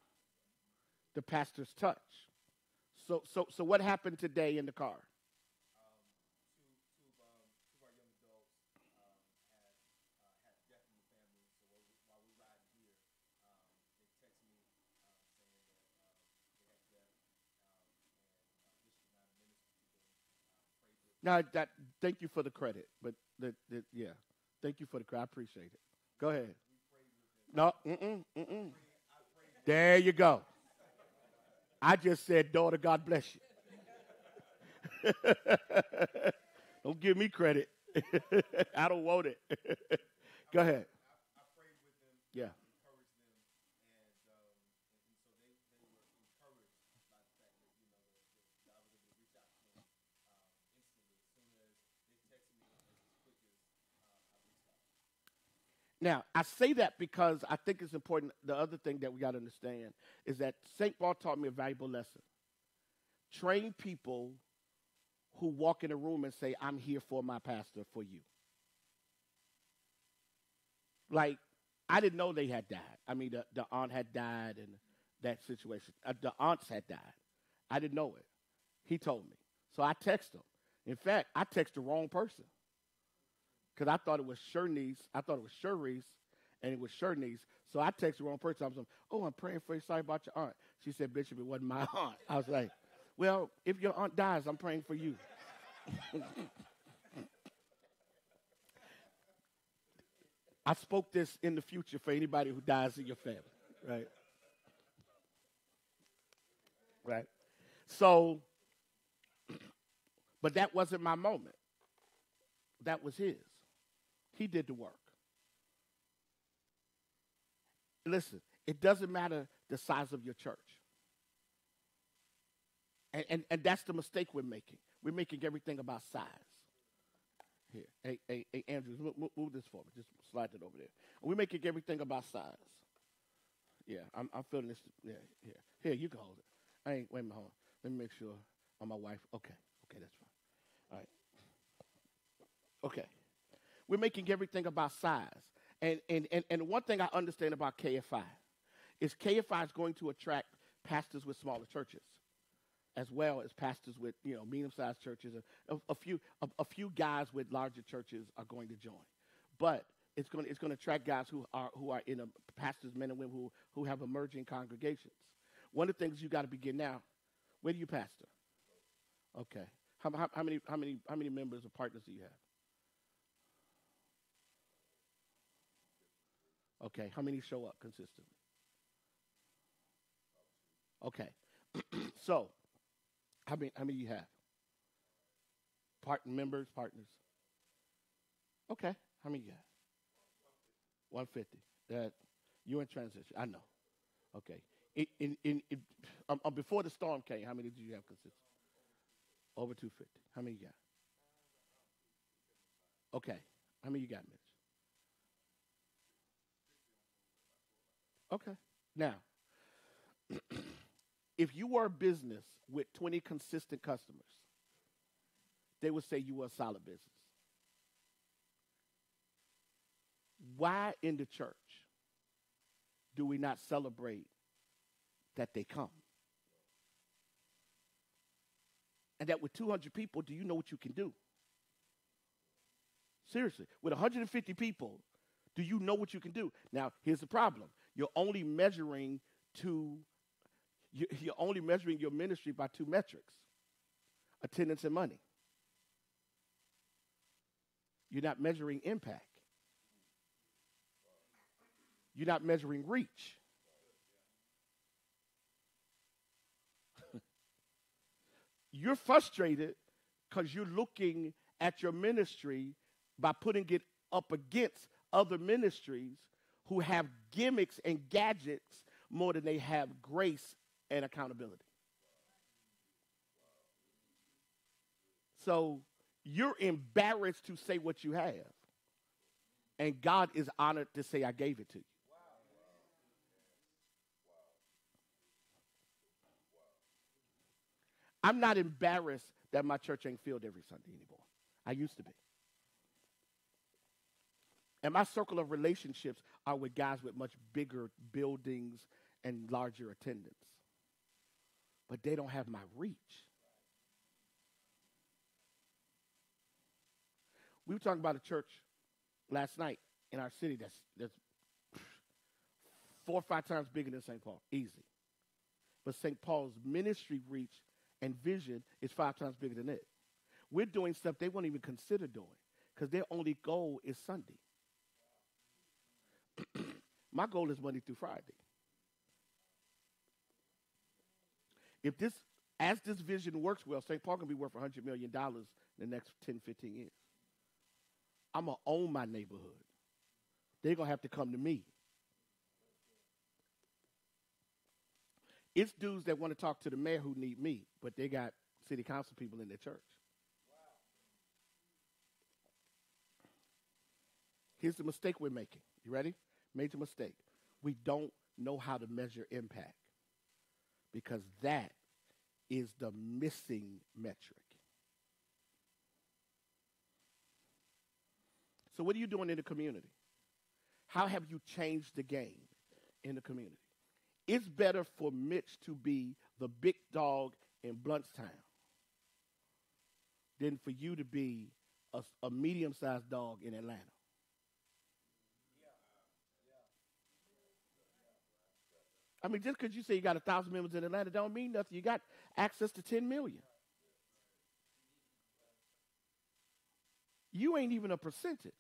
The pastor's touch. So what happened today in the car? Two of our young adults had death in the family. So while we ride here, they text me saying that they had death, and Bishop United Ministries prayed with them. Now, thank you for the credit, but yeah, thank you for the credit. I appreciate it. Go ahead. We prayed with them. No, there you go. I just said, daughter, God bless you. Don't give me credit. I don't want it. Go ahead. I prayed with them. Yeah. Encouraged them, and so they were encouraged by the fact that that I was able to reach out to them instantly as soon as they texted me as quick as I reached out. Now, I say that because I think it's important. The other thing that we got to understand is that St. Paul taught me a valuable lesson. Train people who walk in a room and say, I'm here for my pastor, for you. Like, I didn't know they had died. I mean, the aunt had died in that situation. The aunts had died. I didn't know it. He told me. So I texted him. In fact, I texted the wrong person. because I thought it was Shernice. I thought it was Sharice, and it was Shernice. So I texted the wrong person. I was like, "Oh, I'm praying for you. Sorry about your aunt." She said, "Bishop, it wasn't my aunt." I was like, "Well, if your aunt dies, I'm praying for you." I spoke this in the future for anybody who dies in your family, right? Right. So, but that wasn't my moment. That was his. He did the work. Listen, it doesn't matter the size of your church. And that's the mistake we're making. We're making everything about size. Here, hey, Andrew, move this forward. Just slide it over there. We're making everything about size. Yeah, I'm feeling this. Yeah, here, you can hold it. Wait a minute, hold on. Let me make sure. On my wife. Okay, that's fine. All right. Okay. We're making everything about size. And one thing I understand about KFI is KFI is going to attract pastors with smaller churches, as well as pastors with medium-sized churches. A few guys with larger churches are going to join, but it's going to attract guys who are in pastors, men and women who have emerging congregations. One of the things you got to begin now. Where do you pastor? Okay. How many members or partners do you have? Okay. How many show up consistently? Okay. So, how many you have? Partners. Okay. How many you have? 150. That you're in transition. I know. Okay. Before the storm came, how many did you have consistent? Over 250. How many you got? Okay. How many you got, Mitch? Okay. Now, if you were a business with 20 consistent customers, they would say you were a solid business. Why in the church do we not celebrate that they come? And that with 200 people, do you know what you can do? Seriously, with 150 people, do you know what you can do? Now, here's the problem. You're only measuring your ministry by two metrics: attendance and money. You're not measuring impact. You're not measuring reach. You're frustrated because you're looking at your ministry by putting it up against other ministries who have gimmicks and gadgets more than they have grace and accountability. So you're embarrassed to say what you have, and God is honored to say, "I gave it to you." I'm not embarrassed that my church ain't filled every Sunday anymore. I used to be. And my circle of relationships are with guys with much bigger buildings and larger attendance. But they don't have my reach. We were talking about a church last night in our city that's 4 or 5 times bigger than St. Paul. Easy. But St. Paul's ministry reach and vision is 5 times bigger than it. We're doing stuff they won't even consider doing because their only goal is Sunday. My goal is Monday through Friday. As this vision works well, St. Paul can be worth $100 million in the next 10, 15 years. I'm going to own my neighborhood. They're going to have to come to me. It's dudes that want to talk to the mayor who need me, but they got city council people in their church. Here's the mistake we're making. You ready? Major mistake. We don't know how to measure impact because that is the missing metric. So what are you doing in the community? How have you changed the game in the community? It's better for Mitch to be the big dog in Bluntstown than for you to be a medium-sized dog in Atlanta. I mean, just because you say you got 1,000 members in Atlanta don't mean nothing. You got access to 10 million. You ain't even a percentage.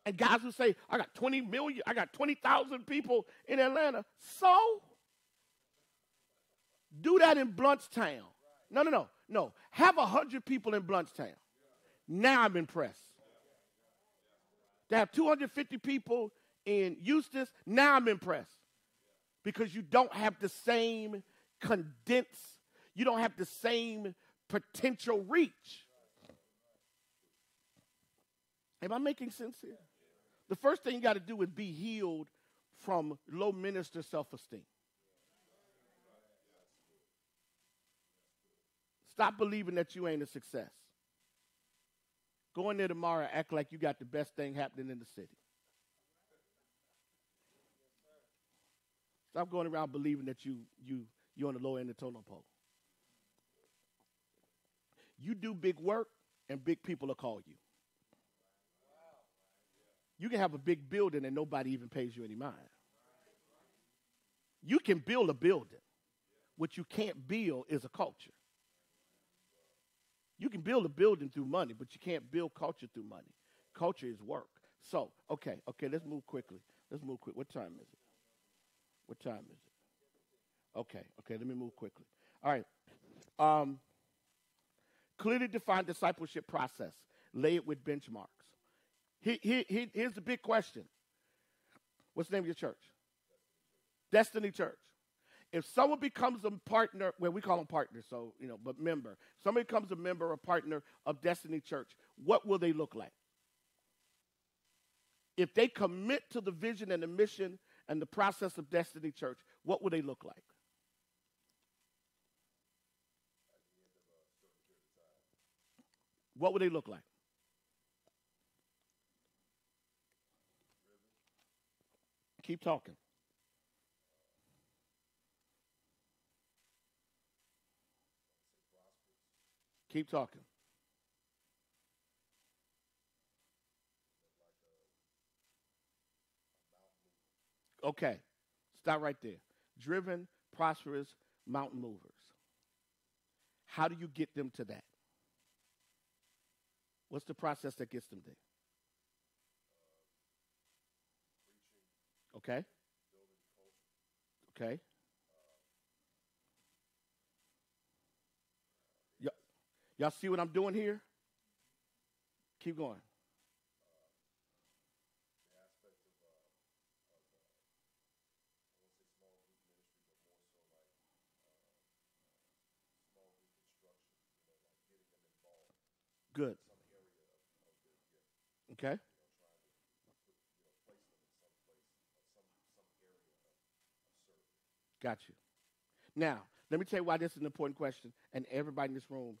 And guys who say, I got 20 million, I got 20,000 people in Atlanta. So, do that in Bluntstown. No. Have 100 people in Bluntstown. Now I'm impressed. To have 250 people in Eustis, now I'm impressed. Because you don't have the same condensed, you don't have the same potential reach. Am I making sense here? The first thing you got to do is be healed from low minister self-esteem. Stop believing that you ain't a success. Go in there tomorrow and act like you got the best thing happening in the city. Stop going around believing that you're on the low end of the totem pole. You do big work, and big people will call you. You can have a big building and nobody even pays you any mind. You can build a building. What you can't build is a culture. You can build a building through money, but you can't build culture through money. Culture is work. So, okay, let's move quickly. What time is it? Okay, let me move quickly. All right. Clearly define discipleship process. Lay it with benchmarks. Here's the big question. What's the name of your church? Destiny Church. If someone becomes a partner, well, we call them partners, so, but member. Somebody becomes a member or partner of Destiny Church, what will they look like? If they commit to the vision and the mission and the process of Destiny Church, what will they look like? What would they look like? Keep talking. Keep talking. Okay. Stop right there. Driven, prosperous, mountain movers. How do you get them to that? What's the process that gets them there? Okay. Okay. Y'all see what I'm doing here? Keep going. Good. Okay. Got you. Now, let me tell you why this is an important question. And everybody in this room,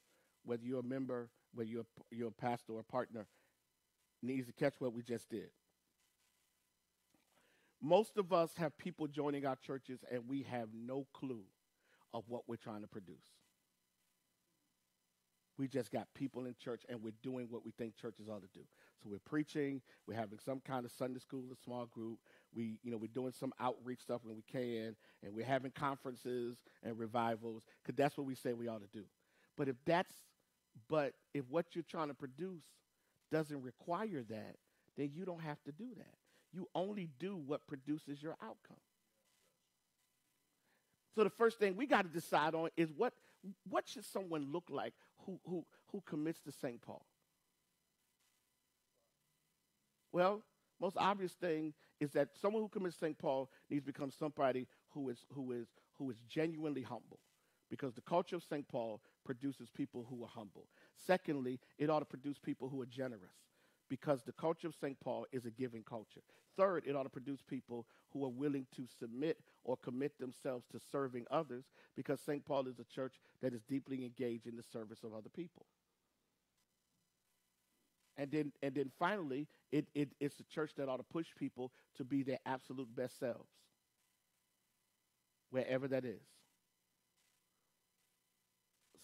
whether you're a member, whether you're a pastor or a partner, needs to catch what we just did. Most of us have people joining our churches and we have no clue of what we're trying to produce. We just got people in church and we're doing what we think churches ought to do. So we're preaching, we're having some kind of Sunday school, a small group. We're doing some outreach stuff when we can, and we're having conferences and revivals, because that's what we say we ought to do. But if what you're trying to produce doesn't require that, then you don't have to do that. You only do what produces your outcome. So the first thing we got to decide on is what should someone look like who commits to St. Paul? Well, most obvious thing is that someone who commits to St. Paul needs to become somebody who is genuinely humble, because the culture of St. Paul produces people who are humble. Secondly, it ought to produce people who are generous, because the culture of St. Paul is a giving culture. Third, it ought to produce people who are willing to submit or commit themselves to serving others, because St. Paul is a church that is deeply engaged in the service of other people. And then finally, it's a church that ought to push people to be their absolute best selves, wherever that is.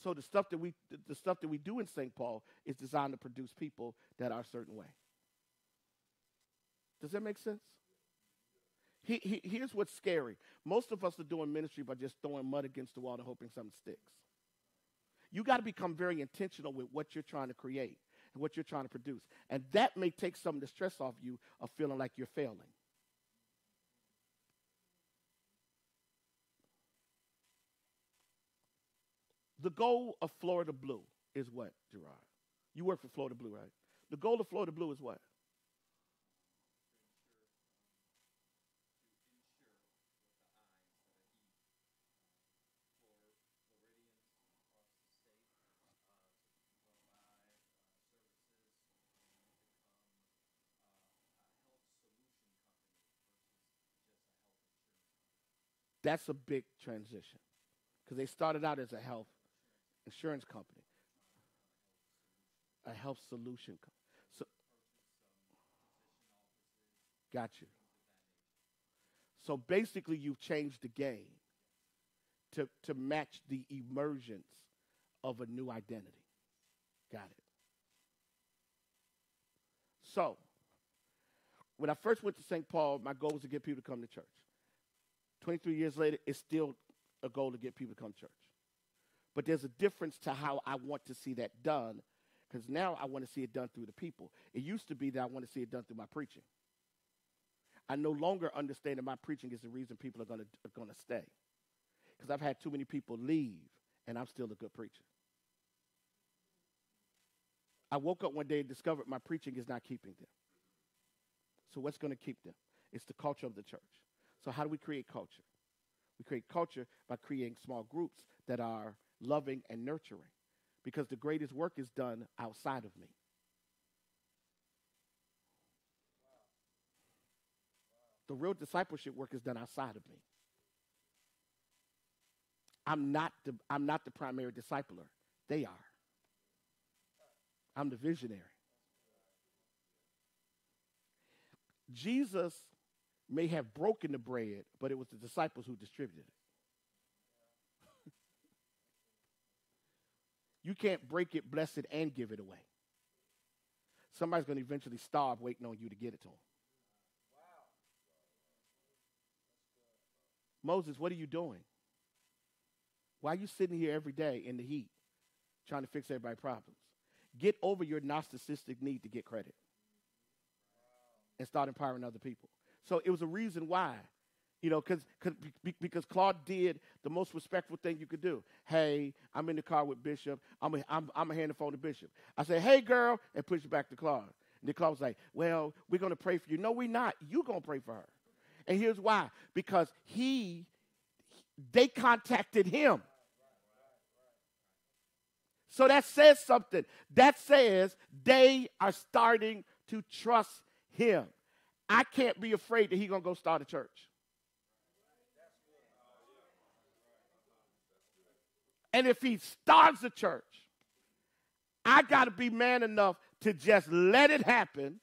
So the stuff that we do in St. Paul is designed to produce people that are a certain way. Does that make sense? Here's what's scary. Most of us are doing ministry by just throwing mud against the wall and hoping something sticks. You got to become very intentional with what you're trying to create and what you're trying to produce. And that may take some of the stress off you of feeling like you're failing. The goal of Florida Blue is what, Gerard? You work for Florida Blue, right? The goal of Florida Blue is what? That's a big transition because they started out as a health insurance company, a health solution company. So, got you. So basically, you've changed the game to match the emergence of a new identity. Got it. So, when I first went to St. Paul, my goal was to get people to come to church. 23 years later, it's still a goal to get people to come to church. But there's a difference to how I want to see that done, because now I want to see it done through the people. It used to be that I want to see it done through my preaching. I no longer understand that my preaching is the reason people are going to stay, because I've had too many people leave, and I'm still a good preacher. I woke up one day and discovered my preaching is not keeping them. So what's going to keep them? It's the culture of the church. So how do we create culture? We create culture by creating small groups that are loving and nurturing, because the greatest work is done outside of me. The real discipleship work is done outside of me. I'm not the primary discipler. They are. I'm the visionary. Jesus may have broken the bread, but it was the disciples who distributed it. You can't break it, bless it, and give it away. Somebody's going to eventually starve waiting on you to get it to them. Moses, what are you doing? Why are you sitting here every day in the heat trying to fix everybody's problems? Get over your narcissistic need to get credit and start empowering other people. So it was a reason why, because Claude did the most respectful thing you could do. Hey, I'm in the car with Bishop. I'm going to hand the phone to Bishop. I say, hey, girl, and push it back to Claude. And then Claude was like, well, we're going to pray for you. No, we're not. You're going to pray for her. And here's why. Because they contacted him. So that says something. That says they are starting to trust him. I can't be afraid that he's going to go start a church. And if he starts a church, I got to be man enough to just let it happen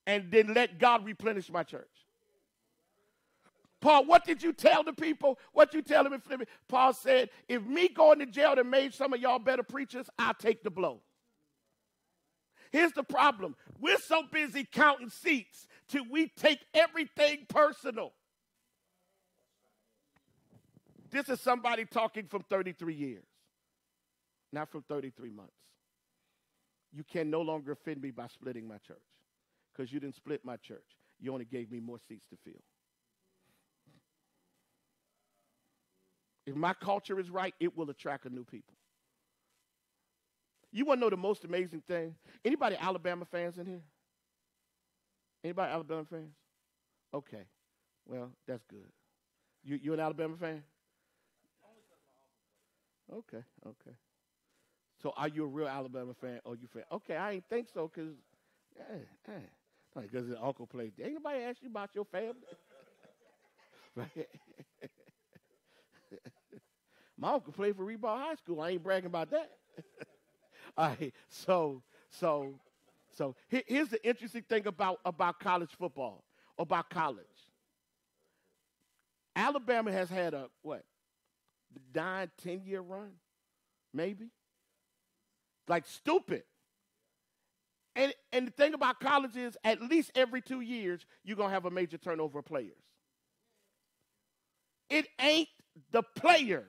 and then let God replenish my church. Paul, what did you tell the people? What you tell them in Philippians? Paul said, if me going to jail that made some of y'all better preachers, I'll take the blow. Here's the problem. We're so busy counting seats till we take everything personal. This is somebody talking from 33 years, not from 33 months. You can no longer offend me by splitting my church, because you didn't split my church. You only gave me more seats to fill. If my culture is right, it will attract a new people. You want to know the most amazing thing? Anybody Alabama fans in here? Anybody Alabama fans? Okay. Well, that's good. You an Alabama fan? Okay. So are you a real Alabama fan or you fan? Okay, I ain't think so because his uncle played. Ain't nobody asked you about your family? Right? My uncle played for Reebok High School. I ain't bragging about that. All right, so here's the interesting thing about college football, about college. Alabama has had a 9-10 year run maybe. Like stupid. And the thing about college is at least every 2 years, you're going to have a major turnover of players. It ain't the players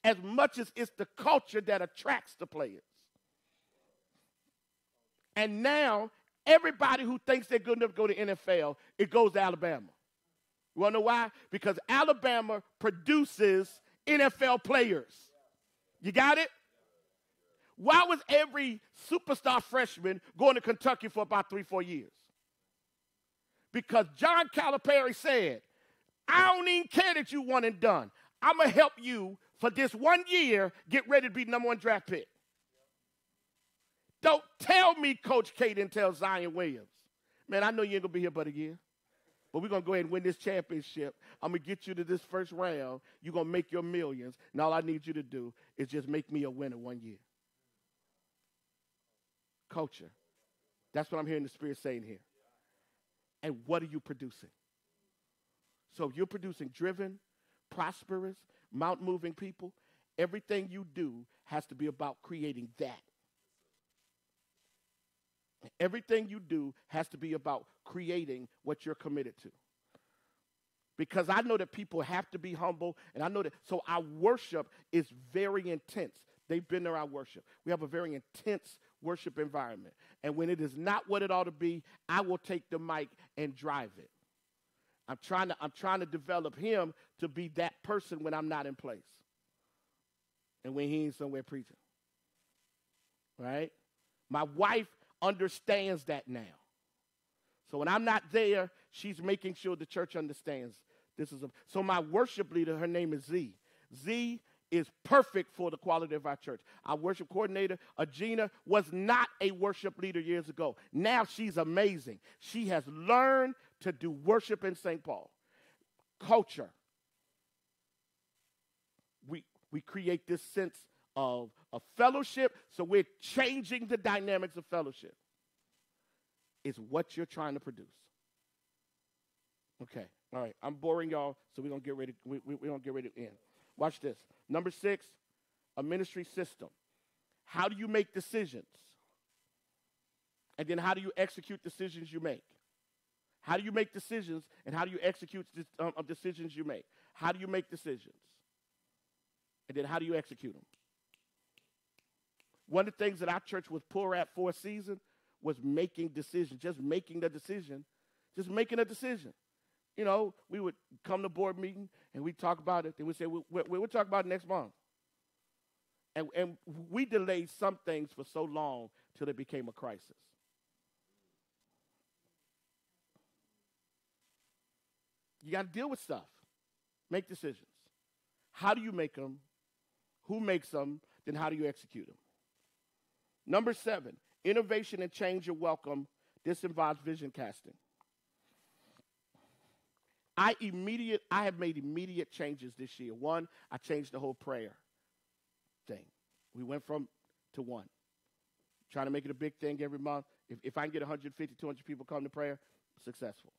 as much as it's the culture that attracts the players. And now, everybody who thinks they're good enough to go to NFL, it goes to Alabama. You want to know why? Because Alabama produces NFL players. You got it? Why was every superstar freshman going to Kentucky for about 3-4 years? Because John Calipari said, I don't even care that you won and done. I'm going to help you for this 1 year get ready to be number 1 draft pick. Don't tell me Coach K didn't tell Zion Williams, man, I know you ain't going to be here but a year, but we're going to go ahead and win this championship. I'm going to get you to this first round. You're going to make your millions, and all I need you to do is just make me a winner 1 year. Culture. That's what I'm hearing the Spirit saying here. And what are you producing? So if you're producing driven, prosperous, mount-moving people, everything you do has to be about creating that. Everything you do has to be about creating what you're committed to. Because I know that people have to be humble, and I know that, so our worship is very intense. They've been there, our worship. We have a very intense worship environment. And when it is not what it ought to be, I will take the mic and drive it. I'm trying to develop him to be that person when I'm not in place. And when he ain't somewhere preaching. Right? My wife understands that now. So when I'm not there, she's making sure the church understands this is so my worship leader, her name is Z. Z is perfect for the quality of our church. Our worship coordinator, Agina, was not a worship leader years ago. Now she's amazing. She has learned to do worship in St. Paul. Culture. We create this sense of fellowship, so we're changing the dynamics of fellowship. It's what you're trying to produce. Okay, all right. I'm boring y'all, so we're gonna get ready. We're gonna get ready to end. Watch this. Number 6, a ministry system. How do you make decisions? And then how do you execute decisions you make? How do you make decisions, and how do you execute decisions you make? How do you make decisions? And then how do you execute them? One of the things that our church was poor at for a season was making decisions, just making a decision. You know, we would come to board meeting, and we'd talk about it, and we'd say, we'll talk about it next month. And we delayed some things for so long till it became a crisis. You got to deal with stuff. Make decisions. How do you make them? Who makes them? Then how do you execute them? Number 7, innovation and change are welcome. This involves vision casting. I have made immediate changes this year. 1, I changed the whole prayer thing. We went from to 1. Trying to make it a big thing every month. If I can get 150, 200 people come to prayer, successful.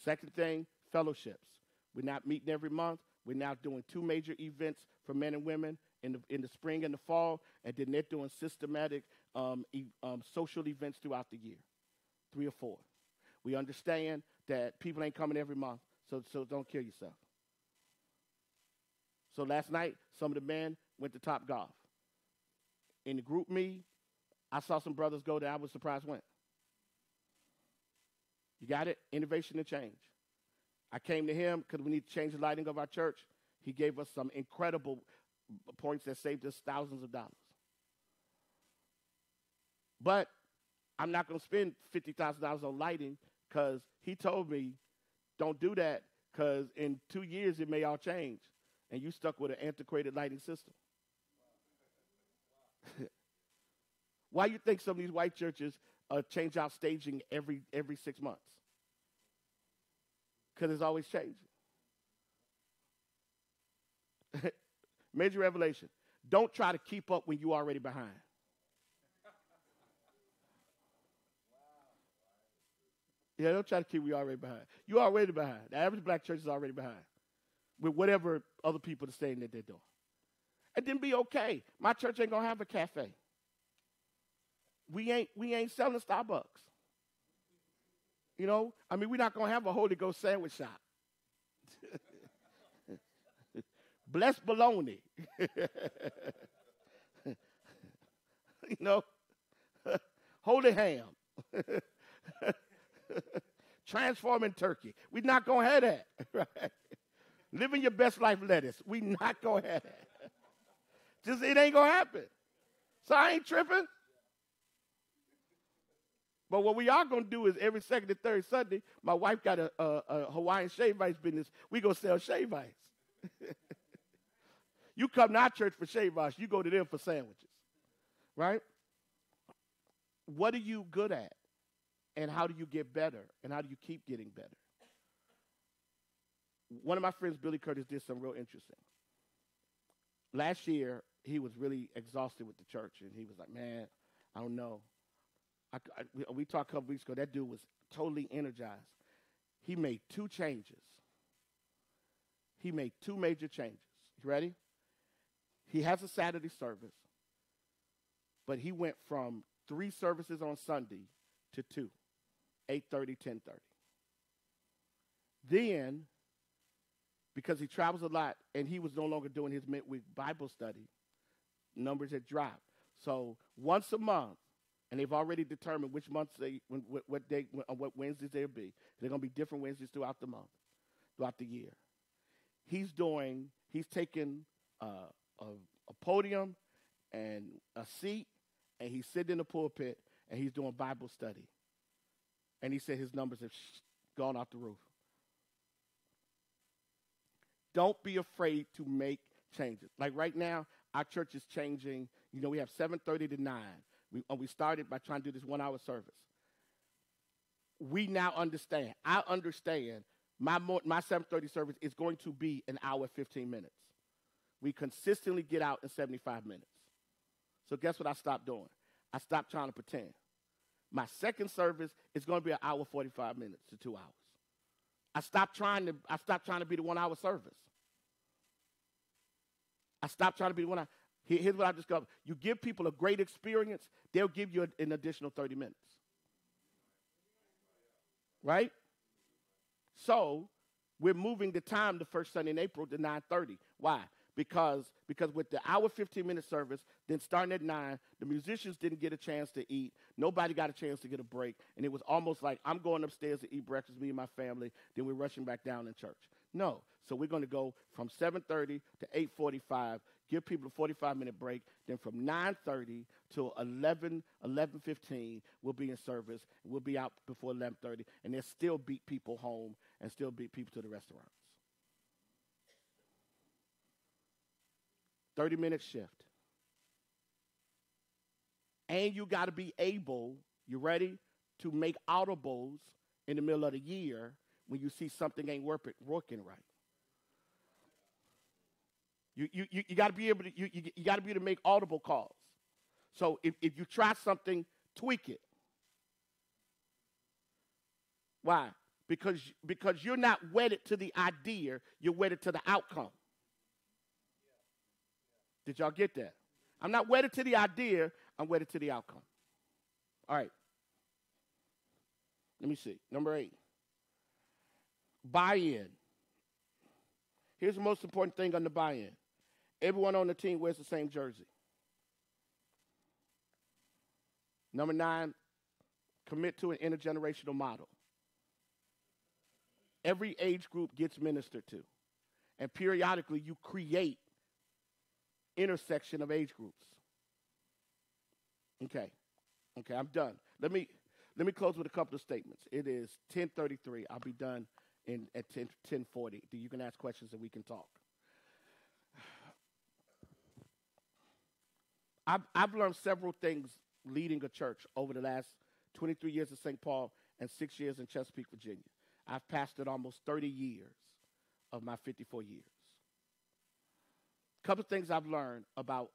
Second thing, fellowships. We're not meeting every month. We're now doing 2 major events for men and women in the spring and the fall, and then they're doing systematic social events throughout the year, 3 or 4. We understand that people ain't coming every month, so don't kill yourself. So last night, some of the men went to Top Golf. In the group me, I saw some brothers go that I was surprised went. You got it? Innovation and change. I came to him because we need to change the lighting of our church. He gave us some incredible points that saved us thousands of dollars. But I'm not going to spend $50,000 on lighting because he told me, don't do that because in 2 years it may all change. And you stuck with an antiquated lighting system. Why do you think some of these white churches change out staging every 6 months? Because it's always changing. Major revelation. Don't try to keep up when you're already behind. Yeah, don't try to keep you already behind. You're already behind. The average black church is already behind with whatever other people to stay in that they're doing. And then be okay. My church ain't gonna have a cafe. We ain't selling Starbucks. You know, I mean, we're not gonna have a Holy Ghost sandwich shop. Blessed bologna. You know, holy ham. Transforming turkey. We're not gonna have that. Right? Living your best life lettuce. We not gonna have that. Just it ain't gonna happen. So I ain't tripping. But what we are going to do is every second and third Sunday, my wife got a Hawaiian shave ice business. We going to sell shave ice. You come to our church for shave ice. You go to them for sandwiches. Right? What are you good at? And how do you get better? And how do you keep getting better? One of my friends, Billy Curtis, did something real interesting. Last year, he was really exhausted with the church. And he was like, man, I don't know. We talked a couple weeks ago. That dude was totally energized. He made 2 changes. He made 2 major changes. You ready? He has a Saturday service, but he went from 3 services on Sunday to 2, 8:30, 10:30. Then, because he travels a lot and he was no longer doing his midweek Bible study, numbers had dropped. So once a month, and they've already determined which months what Wednesdays they'll be. They're going to be different Wednesdays throughout the month, throughout the year. He's taking a podium and a seat, and he's sitting in the pulpit, and he's doing Bible study. And he said his numbers have gone off the roof. Don't be afraid to make changes. Like right now, our church is changing. You know, we have 7:30 to 9. We started by trying to do this 1-hour service. We now understand. I understand my 7:30 service is going to be an hour, 15 minutes. We consistently get out in 75 minutes. So guess what I stopped doing? I stopped trying to pretend. My second service is going to be an hour, 45 minutes to 2 hours. I stopped trying to be the 1-hour service. I stopped trying to be the 1 hour. Here's what I discovered. You give people a great experience, they'll give you an additional 30 minutes. Right? So, we're moving the time the first Sunday in April to 9:30. Why? Because with the hour 15-minute service, then starting at 9, the musicians didn't get a chance to eat. Nobody got a chance to get a break. And it was almost like I'm going upstairs to eat breakfast, me and my family, then we're rushing back down in church. No. So we're going to go from 7:30 to 8:45, give people a 45-minute break. Then from 9:30 to 11:15, we'll be in service. We'll be out before 11:30, and then still beat people home and still beat people to the restaurants. 30-minute shift. And you got to be able, you ready, to make audibles in the middle of the year when you see something ain't working right. You got to be able to you got to be able to make audible calls. So if you try something, tweak it. Why? Because you're not wedded to the idea, you're wedded to the outcome. Did y'all get that? I'm not wedded to the idea, I'm wedded to the outcome. All right. Let me see. Number 8. Buy-in. Here's the most important thing on the buy-in. Everyone on the team wears the same jersey. Number 9, commit to an intergenerational model. Every age group gets ministered to. And periodically you create intersection of age groups. Okay, I'm done. Let me close with a couple of statements. It is 10:33. I'll be done at 10:40. You can ask questions and we can talk. I've learned several things leading a church over the last 23 years at St. Paul and 6 years in Chesapeake, Virginia. I've pastored almost 30 years of my 54 years. A couple of things I've learned about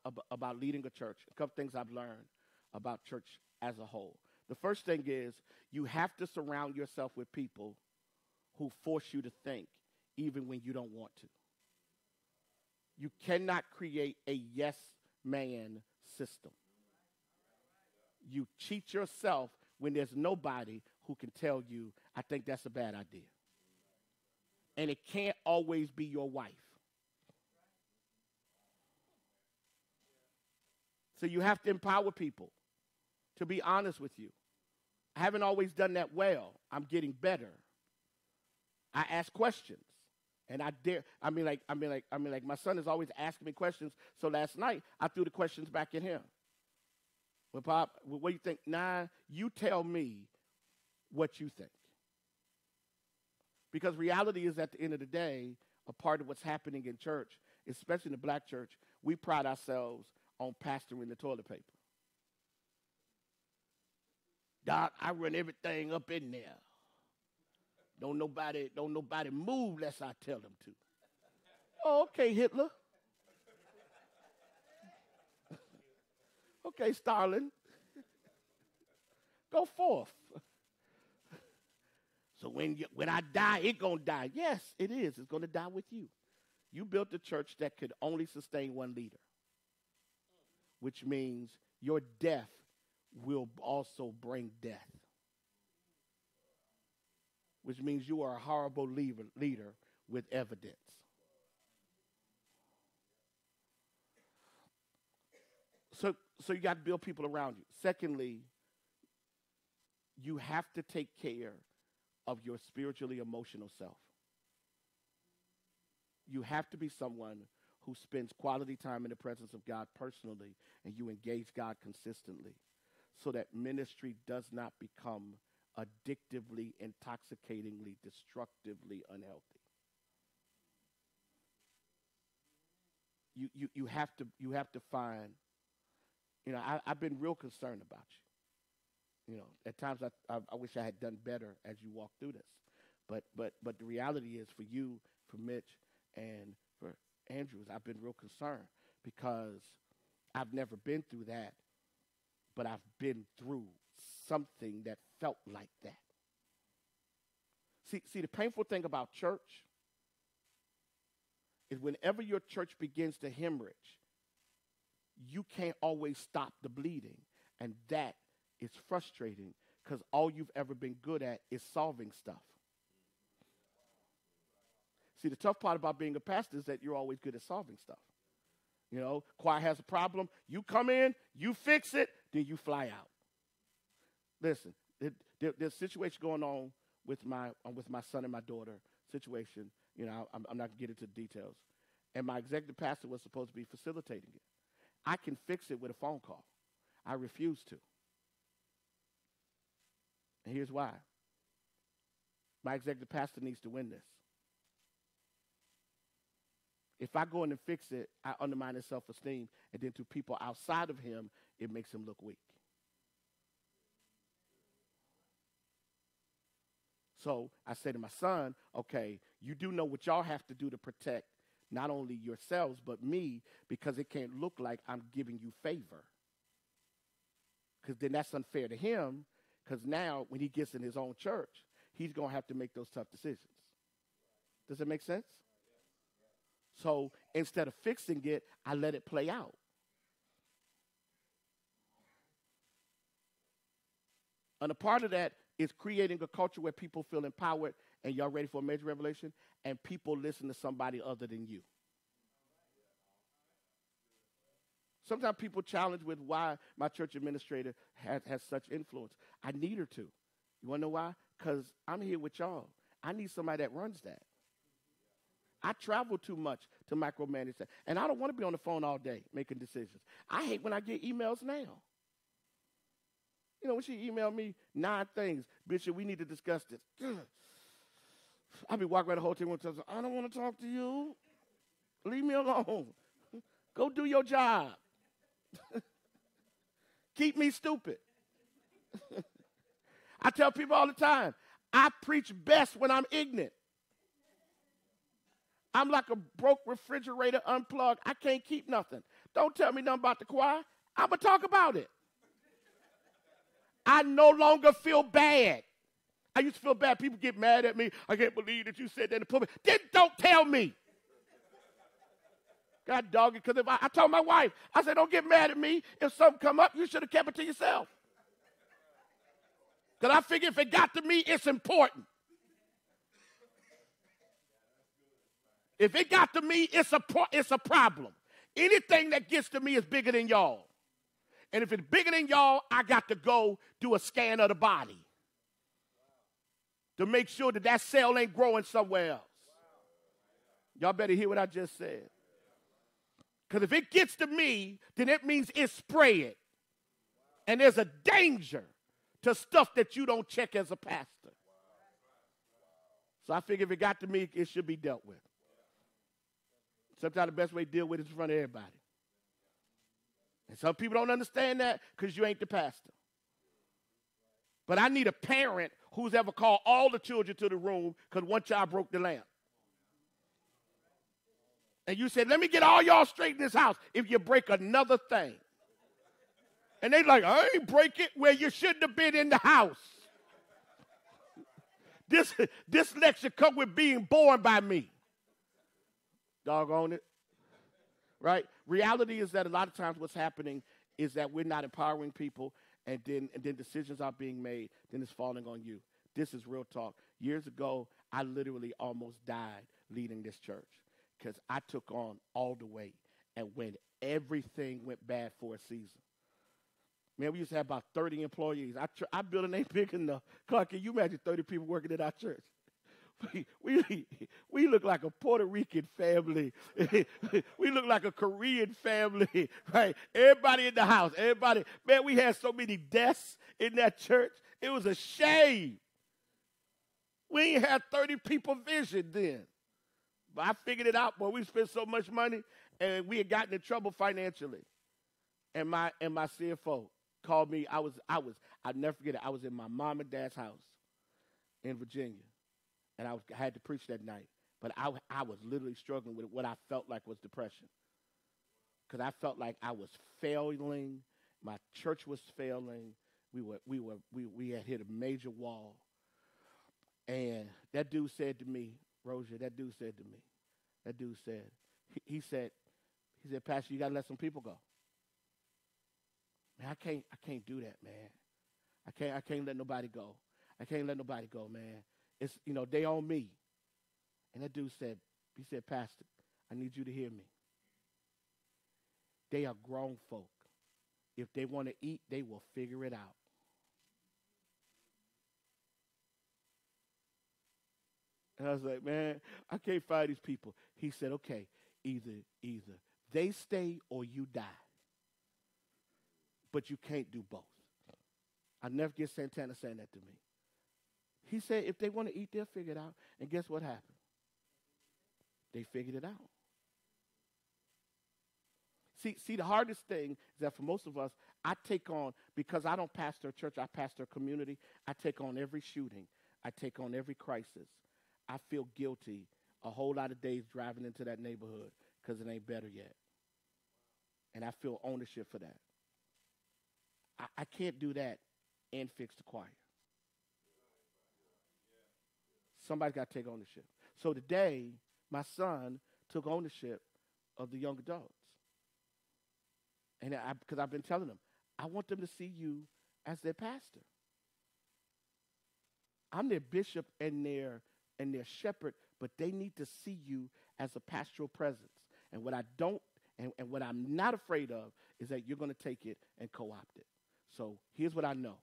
leading a church. A couple of things I've learned about church as a whole. The first thing is you have to surround yourself with people who force you to think even when you don't want to. You cannot create a yes man system. You cheat yourself when there's nobody who can tell you, I think that's a bad idea. And it can't always be your wife. So you have to empower people, to be honest with you. I haven't always done that well. I'm getting better. I ask questions. And I dare, my son is always asking me questions. So last night, I threw the questions back at him. Well, Pop, what do you think? Nah, you tell me what you think. Because reality is, at the end of the day, a part of what's happening in church, especially in the black church, we pride ourselves on pastoring the toilet paper. Doc, I run everything up in there. Don't nobody move unless I tell them to. Oh, okay, Hitler. Okay, Stalin. Go forth. So when I die, it gonna die. Yes, it is. It's gonna die with you. You built a church that could only sustain one leader, which means your death will also bring death, which means you are a horrible leader with evidence. So you got to build people around you. Secondly, you have to take care of your spiritually emotional self. You have to be someone who spends quality time in the presence of God personally, and you engage God consistently, so that ministry does not become addictively, intoxicatingly, destructively unhealthy. You have to find. I've been real concerned about you. At times I wish I had done better as you walk through this, but the reality is, for you, for Mitch, and for Andrews, I've been real concerned because I've never been through that, but I've been through something that felt like that. See, the painful thing about church is whenever your church begins to hemorrhage, you can't always stop the bleeding. And that is frustrating because all you've ever been good at is solving stuff. See, the tough part about being a pastor is that you're always good at solving stuff. Choir has a problem. You come in, you fix it, then you fly out. Listen, there's a situation going on with my son and my daughter situation. I'm not going to get into details. And my executive pastor was supposed to be facilitating it. I can fix it with a phone call. I refuse to. And here's why. My executive pastor needs to win this. If I go in and fix it, I undermine his self-esteem, and then to people outside of him, it makes him look weak. So I say to my son, okay, you do know what y'all have to do to protect not only yourselves, but me, because it can't look like I'm giving you favor. Because then that's unfair to him, because now when he gets in his own church, he's going to have to make those tough decisions. Does it make sense? So instead of fixing it, I let it play out. And a part of that is creating a culture where people feel empowered, and y'all ready for a major revelation, and people listen to somebody other than you. Sometimes people challenge with why my church administrator has such influence. I need her to. You want to know why? Because I'm here with y'all. I need somebody that runs that. I travel too much to micromanage that. And I don't want to be on the phone all day making decisions. I hate when I get emails now. When she emailed me 9 things, Bishop, we need to discuss this. I'll be walking around the hotel room and say, I don't want to talk to you. Leave me alone. Go do your job. Keep me stupid. I tell people all the time, I preach best when I'm ignorant. I'm like a broke refrigerator unplugged. I can't keep nothing. Don't tell me nothing about the choir. I'm going to talk about it. I no longer feel bad. I used to feel bad. People get mad at me. I can't believe that you said that in the pulpit. Then don't tell me. God dog it, because if I told my wife, I said, don't get mad at me. If something come up, you should have kept it to yourself. Because I figure if it got to me, it's important. If it got to me, it's a problem. Anything that gets to me is bigger than y'all. And if it's bigger than y'all, I got to go do a scan of the body to make sure that that cell ain't growing somewhere else. Y'all better hear what I just said. Because if it gets to me, then it means it's spread. And there's a danger to stuff that you don't check as a pastor. So I figure if it got to me, it should be dealt with. Sometimes the best way to deal with it is in front of everybody. And some people don't understand that because you ain't the pastor. But I need a parent who's ever called all the children to the room because one child broke the lamp. And you said, let me get all y'all straight in this house if you break another thing. And they like, I ain't break it where you shouldn't have been in the house. This lecture come with being born by me. Doggone it. Right? Reality is that a lot of times what's happening is that we're not empowering people, and then decisions are being made, then it's falling on you. This is real talk. Years ago, I literally almost died leading this church because I took on all the weight, and when everything went bad for a season. Man, we used to have about 30 employees. I built a name big enough. Clark, can you imagine 30 people working at our church? We look like a Puerto Rican family. We look like a Korean family, right? Everybody in the house, everybody. Man, we had so many deaths in that church. It was a shame. We ain't had 30 people vision then. But I figured it out, boy. We spent so much money, and we had gotten in trouble financially. And my CFO called me. I'll never forget it. I was in my mom and dad's house in Virginia. And I had to preach that night. But I was literally struggling with what I felt like was depression. Because I felt like I was failing. My church was failing. We had hit a major wall. And that dude said to me, Rozier, he said, Pastor, you got to let some people go. Man, I can't do that, man. I can't let nobody go. I can't let nobody go, man. It's, they own me. And that dude said, Pastor, I need you to hear me. They are grown folk. If they want to eat, they will figure it out. And I was like, man, I can't find these people. He said, okay, either they stay or you die. But you can't do both. I never get Santana saying that to me. He said, if they want to eat, they'll figure it out. And guess what happened? They figured it out. See, the hardest thing is that for most of us, I take on, because I don't pastor a church, I pastor a community, I take on every shooting. I take on every crisis. I feel guilty a whole lot of days driving into that neighborhood because it ain't better yet. And I feel ownership for that. I can't do that and fix the choir. Somebody's got to take ownership. So today, my son took ownership of the young adults. And because I've been telling them, I want them to see you as their pastor. I'm their bishop and their shepherd, but they need to see you as a pastoral presence. And what I don't, and what I'm not afraid of is that you're going to take it and co-opt it. So here's what I know.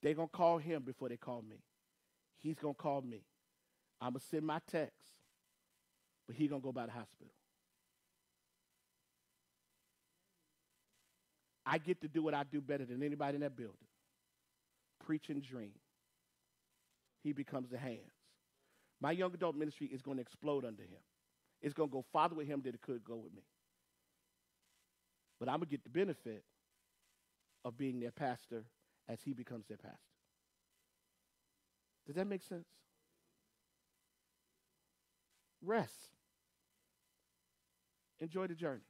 They're going to call him before they call me. He's going to call me. I'm going to send my text, but he's going to go by the hospital. I get to do what I do better than anybody in that building. Preach and dream. He becomes the hands. My young adult ministry is going to explode under him. It's going to go farther with him than it could go with me. But I'm going to get the benefit of being their pastor as he becomes their pastor. Does that make sense? Rest. Enjoy the journey.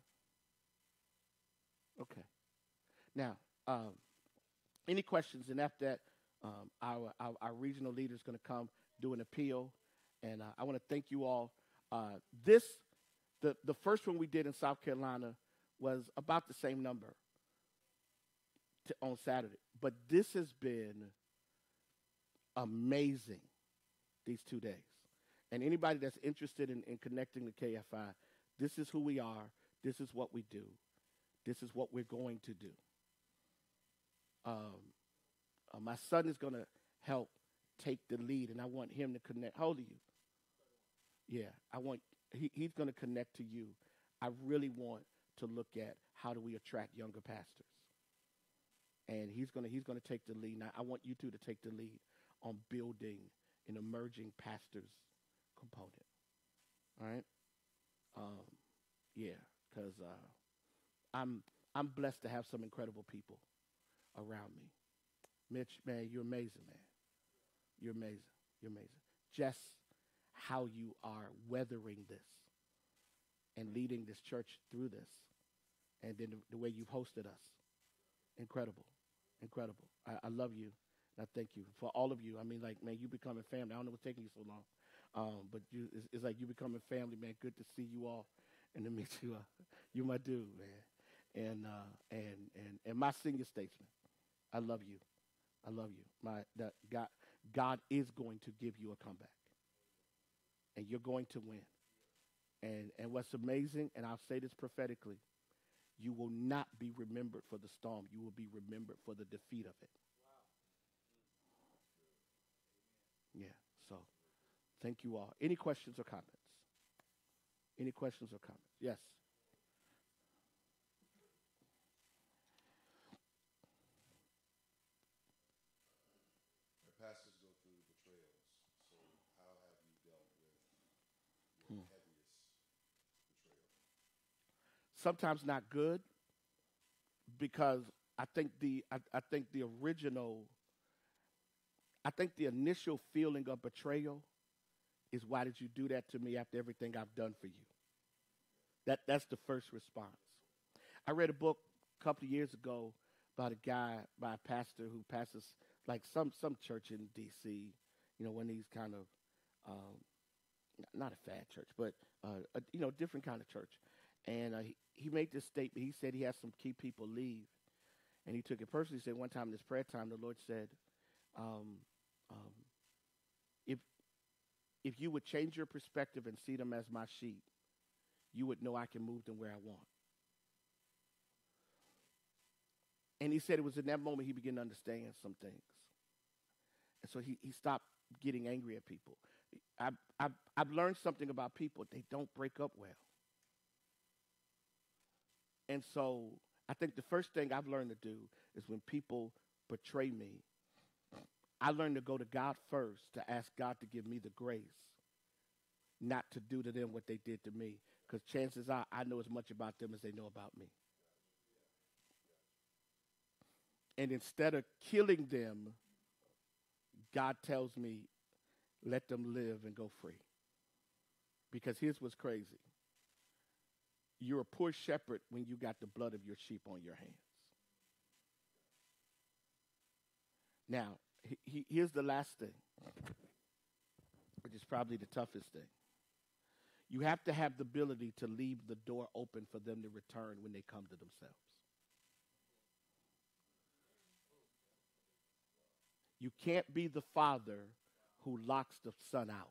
Okay. Now, any questions? And after that, our regional leader is going to come do an appeal. And I want to thank you all. This The first one we did in South Carolina was about the same number on Saturday. But this has been amazing these 2 days. And anybody that's interested in connecting to KFI, this is who we are. This is what we do. This is what we're going to do. My son is going to help take the lead, and I want him to connect. How old are you? Yeah, he's going to connect to you. I really want to look at how do we attract younger pastors. And he's going to take the lead. Now, I want you two to take the lead on building an emerging pastors component. All right? Yeah, because I'm blessed to have some incredible people around me. Mitch, man, you're amazing, man. You're amazing. You're amazing. Just how you are weathering this and leading this church through this, and then the way you've hosted us. Incredible. Incredible. I love you. And I thank you. For all of you, I mean, like, man, you becoming family. I don't know what's taking you so long. But it's like you becoming family, man. Good to see you all and to meet you. You're my dude, man. And my senior statesman. I love you. I love you. God is going to give you a comeback. And you're going to win. And what's amazing, and I'll say this prophetically, you will not be remembered for the storm. You will be remembered for the defeat of it. Yeah, so thank you all. Any questions or comments? Any questions or comments? Yes. The pastors go through betrayals. So how have you dealt with your Hmm. heaviest betrayal? Sometimes not good because I think the original I think the initial feeling of betrayal is why did you do that to me after everything I've done for you? That's the first response. I read a book a couple of years ago about by a pastor who pastors like some church in D.C. One of these kind of um, not a fad church, but different kind of church. And he made this statement. He said he had some key people leave, and he took it personally. He said one time in this prayer time, the Lord said, um, um, "If if you would change your perspective and see them as my sheep, you would know I can move them where I want." And he said it was in that moment he began to understand some things. And so he stopped getting angry at people. I've learned something about people. They don't break up well. And so I think the first thing I've learned to do is when people betray me, I learned to go to God first to ask God to give me the grace not to do to them what they did to me. Because chances are I know as much about them as they know about me. And instead of killing them, God tells me, let them live and go free. Because here's what's crazy. You're a poor shepherd when you got the blood of your sheep on your hands. Now, here's the last thing, which is probably the toughest thing. You have to have the ability to leave the door open for them to return when they come to themselves. You can't be the father who locks the son out.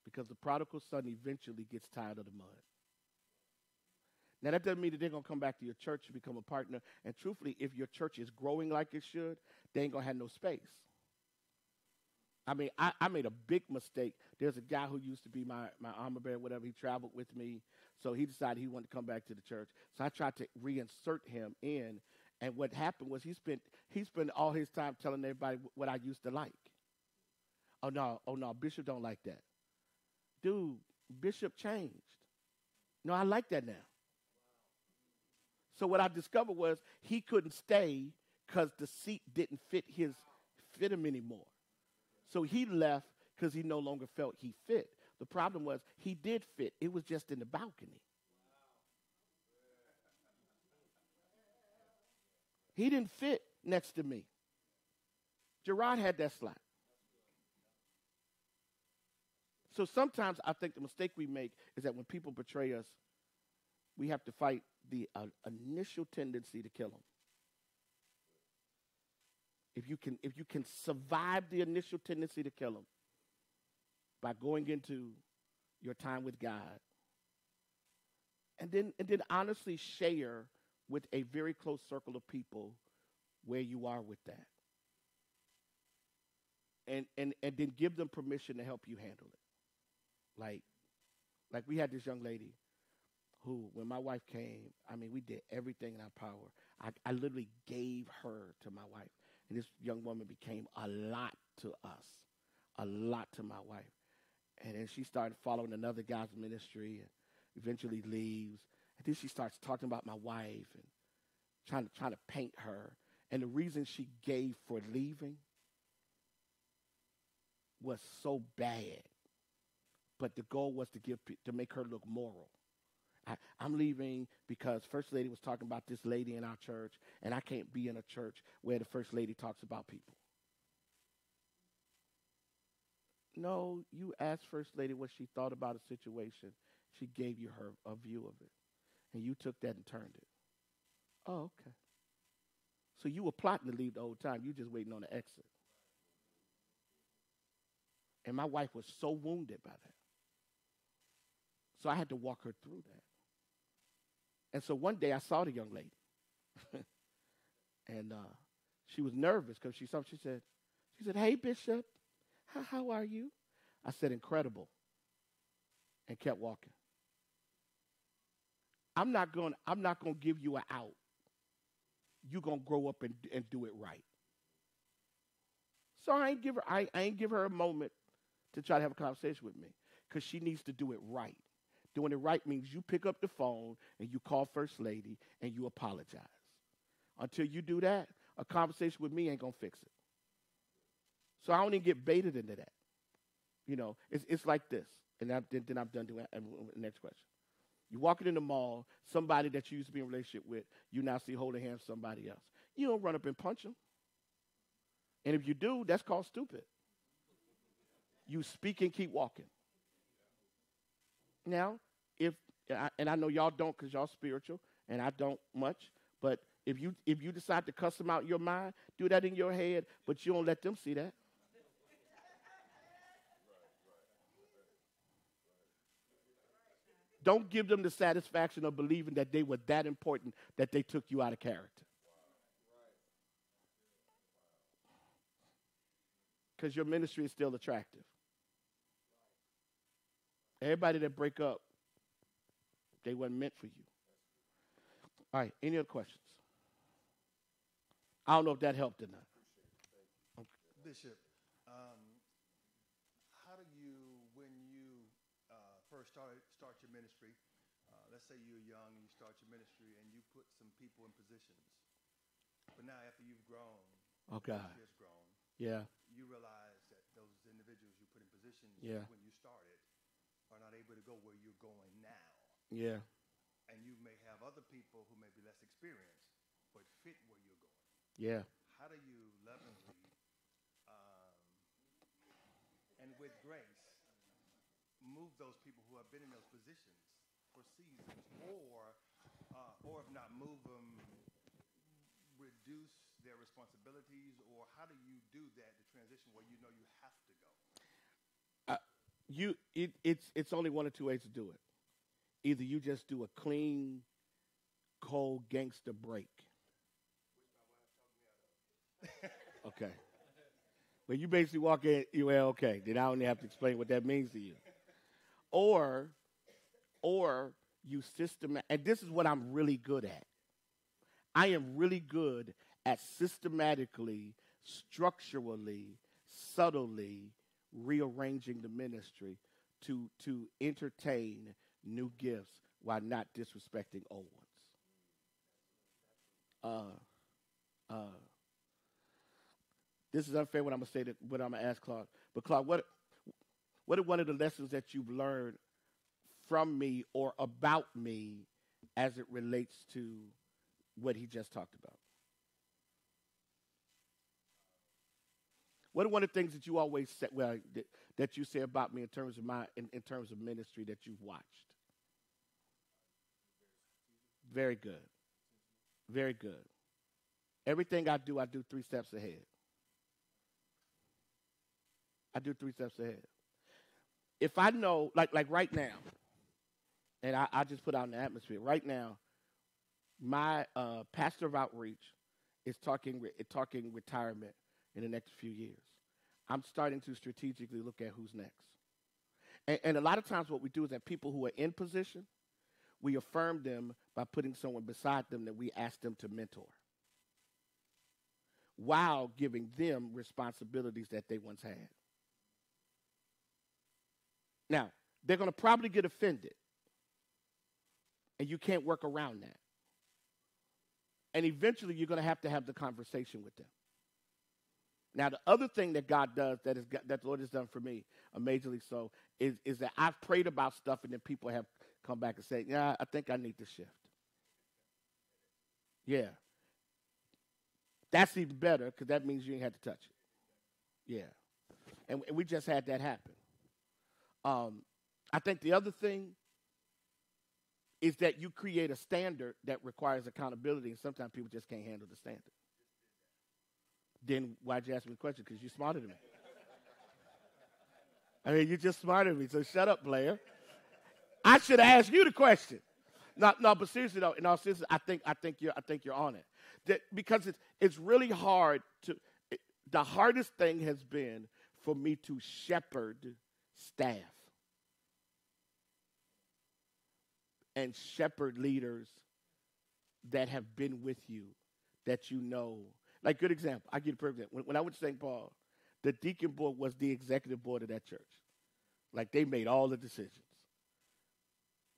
Because the prodigal son eventually gets tired of the mud. Now, that doesn't mean that they're going to come back to your church and become a partner. And truthfully, if your church is growing like it should, they ain't going to have no space. I mean, I made a big mistake. There's a guy who used to be my armor bearer, whatever. He traveled with me. So he decided he wanted to come back to the church. So I tried to reinsert him in. And what happened was he spent all his time telling everybody what I used to like. Oh, no, Bishop don't like that. Dude, Bishop changed. No, I like that now. So what I discovered was he couldn't stay because the seat didn't fit him anymore. So he left because he no longer felt he fit. The problem was he did fit. It was just in the balcony. He didn't fit next to me. Gerard had that slot. So sometimes I think the mistake we make is that when people betray us, we have to fight the initial tendency to kill them. If you can survive the initial tendency to kill them by going into your time with God, and then honestly share with a very close circle of people where you are with that, and then give them permission to help you handle it. Like we had this young lady who, when my wife came, I mean, we did everything in our power. I literally gave her to my wife, and this young woman became a lot to us, a lot to my wife. And then she started following another guy's ministry, and eventually leaves. And then she starts talking about my wife and trying to paint her. And the reason she gave for leaving was so bad, but the goal was to make her look moral. I'm leaving because First Lady was talking about this lady in our church, and I can't be in a church where the First Lady talks about people. No, you asked First Lady what she thought about a situation. She gave you her a view of it, and you took that and turned it. Oh, okay. So you were plotting to leave the whole time. You just waiting on the exit. And my wife was so wounded by that. So I had to walk her through that. And so one day I saw the young lady, and she was nervous because she said, "Hey, Bishop, how are you?" I said, "Incredible," and kept walking. I'm not going to give you an out. You're going to grow up and do it right. So I ain't give her a moment to try to have a conversation with me, because she needs to do it right. Doing it right means you pick up the phone and you call First Lady and you apologize. Until you do that, a conversation with me ain't going to fix it. So I don't even get baited into that. It's like this. And then I'm done doing that. Next question. You're walking in the mall, somebody that you used to be in a relationship with, you now see holding hands with somebody else. You don't run up and punch them. And if you do, that's called stupid. You speak and keep walking. Now, and I know y'all don't, because y'all spiritual, and I don't much, but if you decide to cuss them out in your mind, do that in your head, but you don't let them see that. Don't give them the satisfaction of believing that they were that important that they took you out of character. Because your ministry is still attractive. Everybody that break up, they weren't meant for you. All right, any other questions? I don't know if that helped or not. Okay. Bishop, um, how do you, when you first start your ministry, let's say you're young and you start your ministry and you put some people in positions, but now after you've grown, Oh, God. ministry has grown, Yeah. you realize that those individuals you put in positions Yeah. when you started are not able to go where you're going now. Yeah. And you may have other people who may be less experienced but fit where you're going. Yeah. How do you lovingly um, and with grace move those people who have been in those positions for seasons, or if not move them, reduce their responsibilities, or how do you do that, the transition where you know you have to go? It's only one or two ways to do it. Either you just do a clean, cold gangster break. Okay. But you basically walk in, okay, then I don't have to explain what that means to you. Or you and this is what I'm really good at. I am really good at systematically, structurally, subtly rearranging the ministry to entertain new gifts while not disrespecting old ones. This is unfair what I'm gonna say, what I'm gonna ask Claude. But Claude, what are one of the lessons that you've learned from me or about me as it relates to what he just talked about? What are one of the things that you always say, that you say about me in terms of in terms of ministry that you've watched? Very good. Very good. Everything I do 3 steps ahead. I do 3 steps ahead. If I know, like right now, and I just put out in the atmosphere, right now, my pastor of outreach is talking retirement in the next few years. I'm starting to strategically look at who's next. And a lot of times what we do is that people who are in position, we affirm them by putting someone beside them that we ask them to mentor while giving them responsibilities that they once had. Now, they're going to probably get offended, and you can't work around that. And eventually, you're going to have the conversation with them. Now, the other thing that God does that the Lord has done for me, amazingly so, is that I've prayed about stuff, and then people have come back and said, yeah, I think I need to shift. Yeah. That's even better because that means you ain't had to touch it. Yeah. And we just had that happen. I think the other thing is that you create a standard that requires accountability, and sometimes people just can't handle the standard. Then why'd you ask me the question? Because you're smarter than me. I mean, you're just smarter than me, so shut up, player. I should have asked you the question. No, but seriously though, in all seriousness, I think you're on it. Because it's really hard the hardest thing has been for me to shepherd staff and shepherd leaders that have been with you, that you know. Like, good example. I give you a perfect example. When I went to St. Paul, the deacon board was the executive board of that church. Like, they made all the decisions.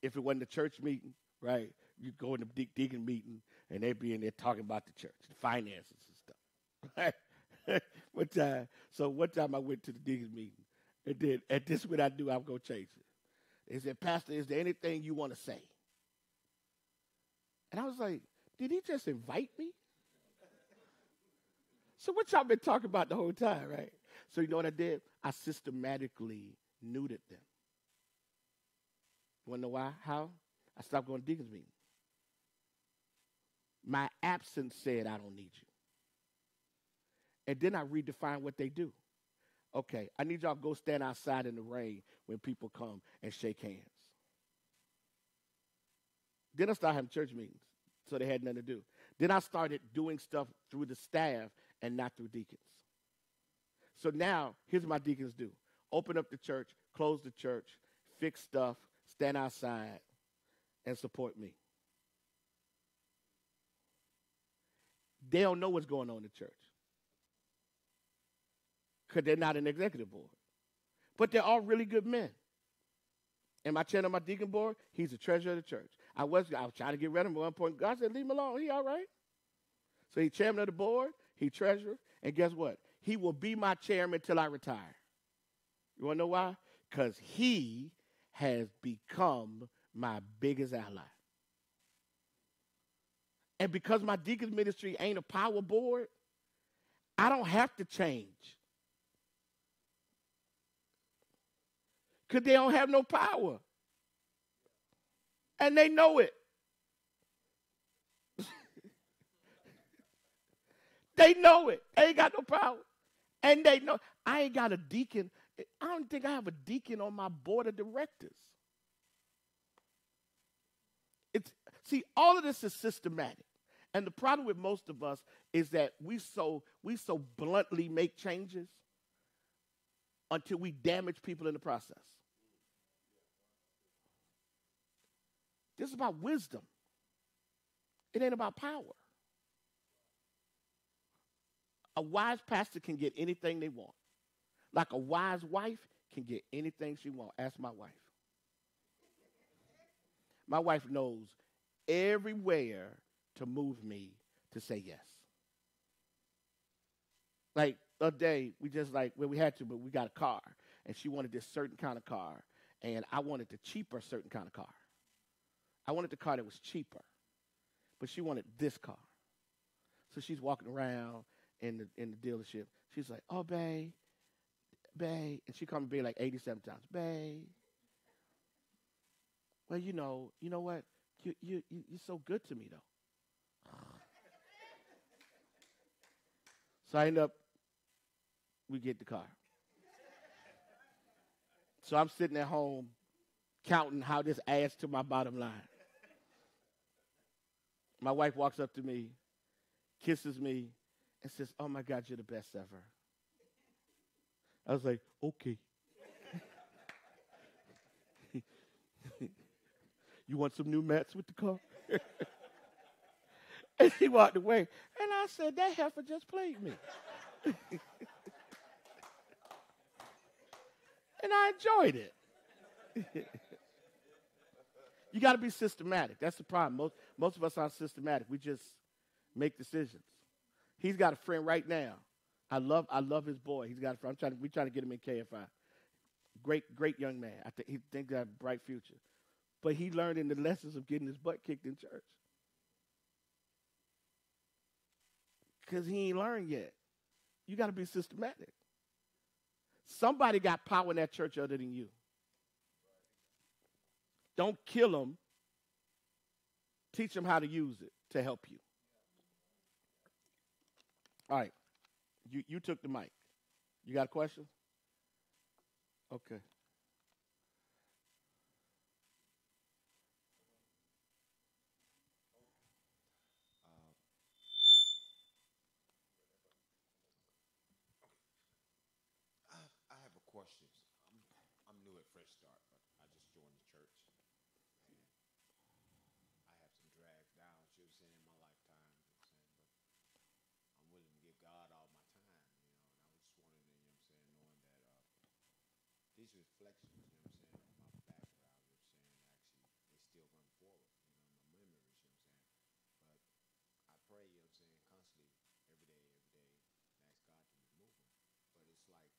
If it wasn't a church meeting, right, you go in the deacon meeting, and they'd be in there talking about the church, the finances and stuff. Right? One time I went to the deacon meeting, and then, and this is what I do, I'm going to change it. They said, Pastor, is there anything you want to say? And I was like, did he just invite me? So what y'all been talking about the whole time, right? So you know what I did? I systematically neutered them. You want to know why? How? I stopped going to deacons meeting. My absence said, I don't need you. And then I redefined what they do. Okay, I need y'all to go stand outside in the rain when people come and shake hands. Then I started having church meetings, so they had nothing to do. Then I started doing stuff through the staff and not through deacons. So now, here's what my deacons do. Open up the church, close the church, fix stuff, stand outside, and support me. They don't know what's going on in the church because they're not an executive board. But they're all really good men. And my chairman on my deacon board, he's the treasurer of the church. I was trying to get rid of him at one point. God said, leave him alone. He all right. So he's chairman of the board, he's treasurer, and guess what? He will be my chairman till I retire. You want to know why? Because he has become my biggest ally. And because my deacon's ministry ain't a power board, I don't have to change. Because they don't have no power. And they know it. They know it. They ain't got no power. And they know. I ain't got a deacon. I don't think I have a deacon on my board of directors. See, all of this is systematic. And the problem with most of us is that we so bluntly make changes until we damage people in the process. This is about wisdom. It ain't about power. A wise pastor can get anything they want. Like a wise wife can get anything she wants. Ask my wife. My wife knows everywhere to move me to say yes. Like the other day, we had to, but we got a car. And she wanted this certain kind of car. And I wanted the cheaper certain kind of car. I wanted the car that was cheaper. But she wanted this car. So she's walking around, in the dealership. She's like, "Oh, babe, babe," and she called me babe like 87 times, babe. Well, you know what? You're so good to me though. So I end up we get the car. So I'm sitting at home counting how this adds to my bottom line. My wife walks up to me, kisses me, and says, "Oh my God, you're the best ever." I was like, "Okay." You want some new mats with the car? And she walked away. And I said, that heifer just played me. And I enjoyed it. You got to be systematic. That's the problem. Most of us aren't systematic. We just make decisions. He's got a friend right now. I love his boy. He's got a friend. We're trying to get him in KFI. Great young man. He thinks got a bright future. But he learned in the lessons of getting his butt kicked in church. Because he ain't learned yet. You got to be systematic. Somebody got power in that church other than you. Don't kill them. Teach them how to use it to help you. All right. You took the mic. You got a question? Okay. Uh, I have a question. I'm new at Fresh Start, but I just joined the church, and I have some drag downs, you know what I'm saying, in my lifetime, you know what I'm saying, but I'm willing to give God all my time, and I was just wondering, you know what I'm saying, knowing that these reflections, you know what I'm saying, of my background, you know what I'm saying, actually, they still run forward, my memories, you know what I'm saying, but I pray, you know what I'm saying, constantly, every day, and ask God to remove them, but it's like,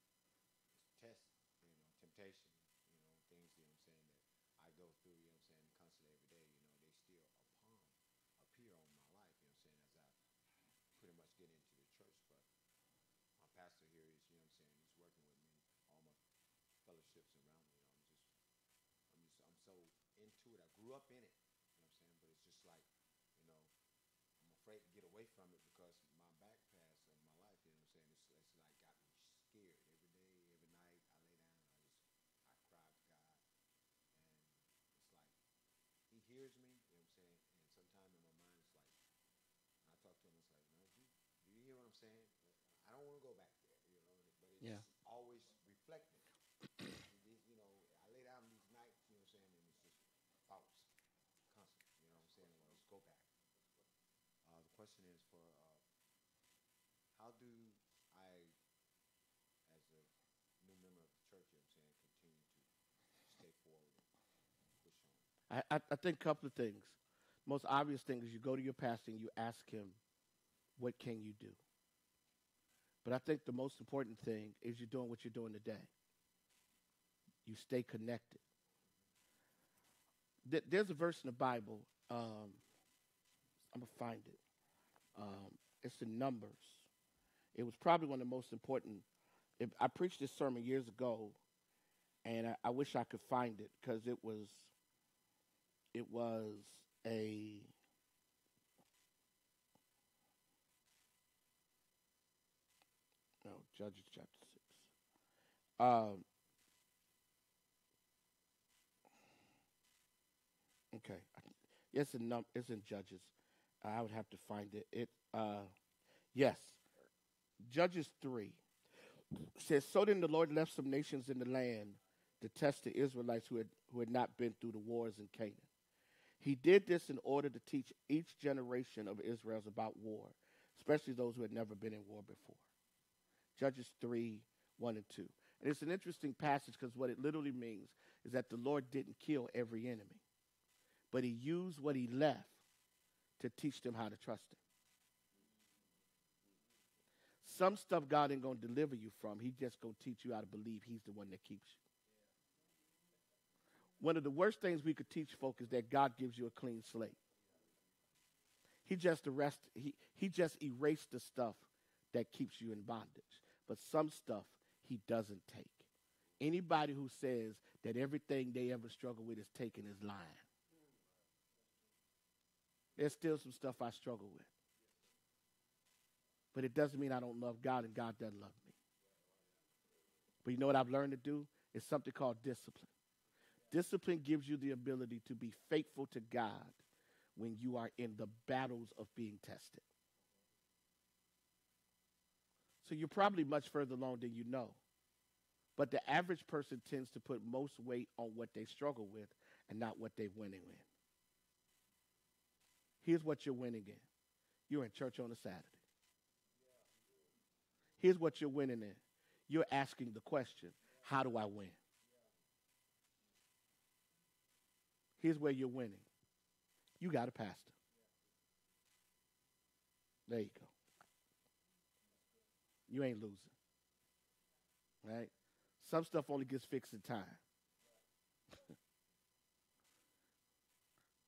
it's test, temptation, things, you know what I'm saying, that I go through, you know what I'm saying, constantly every day, they still appear on my life, you know what I'm saying, as I pretty much get into the church, but my pastor here is, you know what I'm saying, he's working with me, all my fellowships around me, I'm so into it. I grew up in it, you know what I'm saying, but it's just like, you know, I'm afraid to get away from it because my back pass of my life, you know what I'm saying, it's like got me scared every day, every night. I lay down, I cry to God, and it's like He hears me, you know what I'm saying, and sometimes in my mind it's like, when I talk to Him, it's like, no, do you hear what I'm saying? I don't want to go back there, but it's Yeah. just always reflecting. I lay down these nights, you know what I'm saying, and it's just thoughts, constant, you know what I'm saying, well, let's go back. The question is for how do I, as a new member of the church, you know what I'm saying, continue to stay forward and push on? I think a couple of things. Most obvious thing is you go to your pastor and you ask him, what can you do? But I think the most important thing is you're doing what you're doing today. You stay connected. There's a verse in the Bible. I'm going to find it. It's in Numbers. It was probably one of the most important. I preached this sermon years ago, and I wish I could find it because it was a no Judges chapter 6. Um, okay, it's in Judges. I would have to find it. Yes, Judges 3 says, so then the Lord left some nations in the land to test the Israelites who had not been through the wars in Canaan. He did this in order to teach each generation of Israel's about war, especially those who had never been in war before. Judges 3, 1 and 2. And it's an interesting passage because what it literally means is that the Lord didn't kill every enemy, but he used what he left to teach them how to trust him. Some stuff God ain't going to deliver you from. He just going to teach you how to believe he's the one that keeps you. One of the worst things we could teach folk is that God gives you a clean slate. He just erased the stuff that keeps you in bondage. But some stuff he doesn't take. Anybody who says that everything they ever struggle with is taken is lying. There's still some stuff I struggle with. But it doesn't mean I don't love God and God doesn't love me. But you know what I've learned to do? It's something called discipline. Discipline gives you the ability to be faithful to God when you are in the battles of being tested. So you're probably much further along than you know. But the average person tends to put most weight on what they struggle with and not what they're winning in. Here's what you're winning in. You're in church on a Saturday. Here's what you're winning in. You're asking the question, how do I win? Here's where you're winning. You got a pastor. There you go. You ain't losing. Right? Some stuff only gets fixed in time.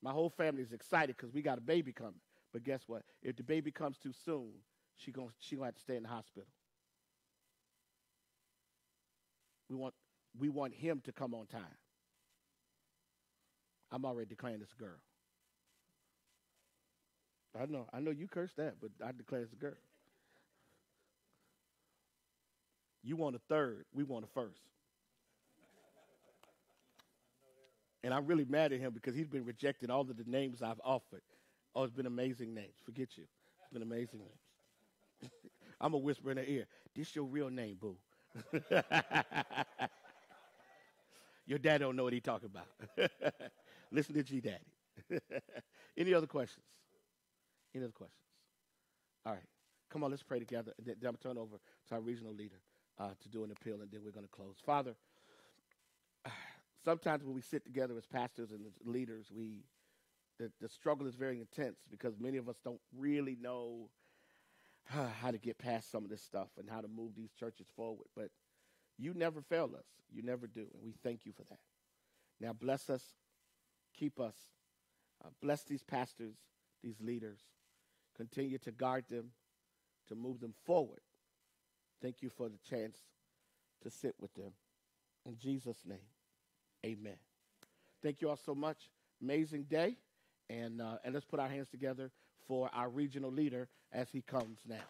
My whole family is excited because we got a baby coming. But guess what? If the baby comes too soon, she gonna have to stay in the hospital. We want him to come on time. I'm already declaring this girl. I know you cursed that, but I declare it's a girl. You want a third, we want a first. And I'm really mad at him because he's been rejecting all of the names I've offered. Oh, it's been amazing names. Forget you. It's been amazing names. I'm going to whisper in her ear, this your real name, boo. Your dad don't know what he's talking about. Listen to G-Daddy. Any other questions? Any other questions? All right. Come on, let's pray together. And then I'm going to turn over to our regional leader to do an appeal, and then we're going to close. Father, sometimes when we sit together as pastors and as leaders, the struggle is very intense because many of us don't really know how to get past some of this stuff and how to move these churches forward. But you never fail us. You never do. And we thank you for that. Now bless us. Keep us. Bless these pastors, these leaders. Continue to guard them, to move them forward. Thank you for the chance to sit with them. In Jesus' name, amen. Thank you all so much. Amazing day. And let's put our hands together for our regional leader as he comes now.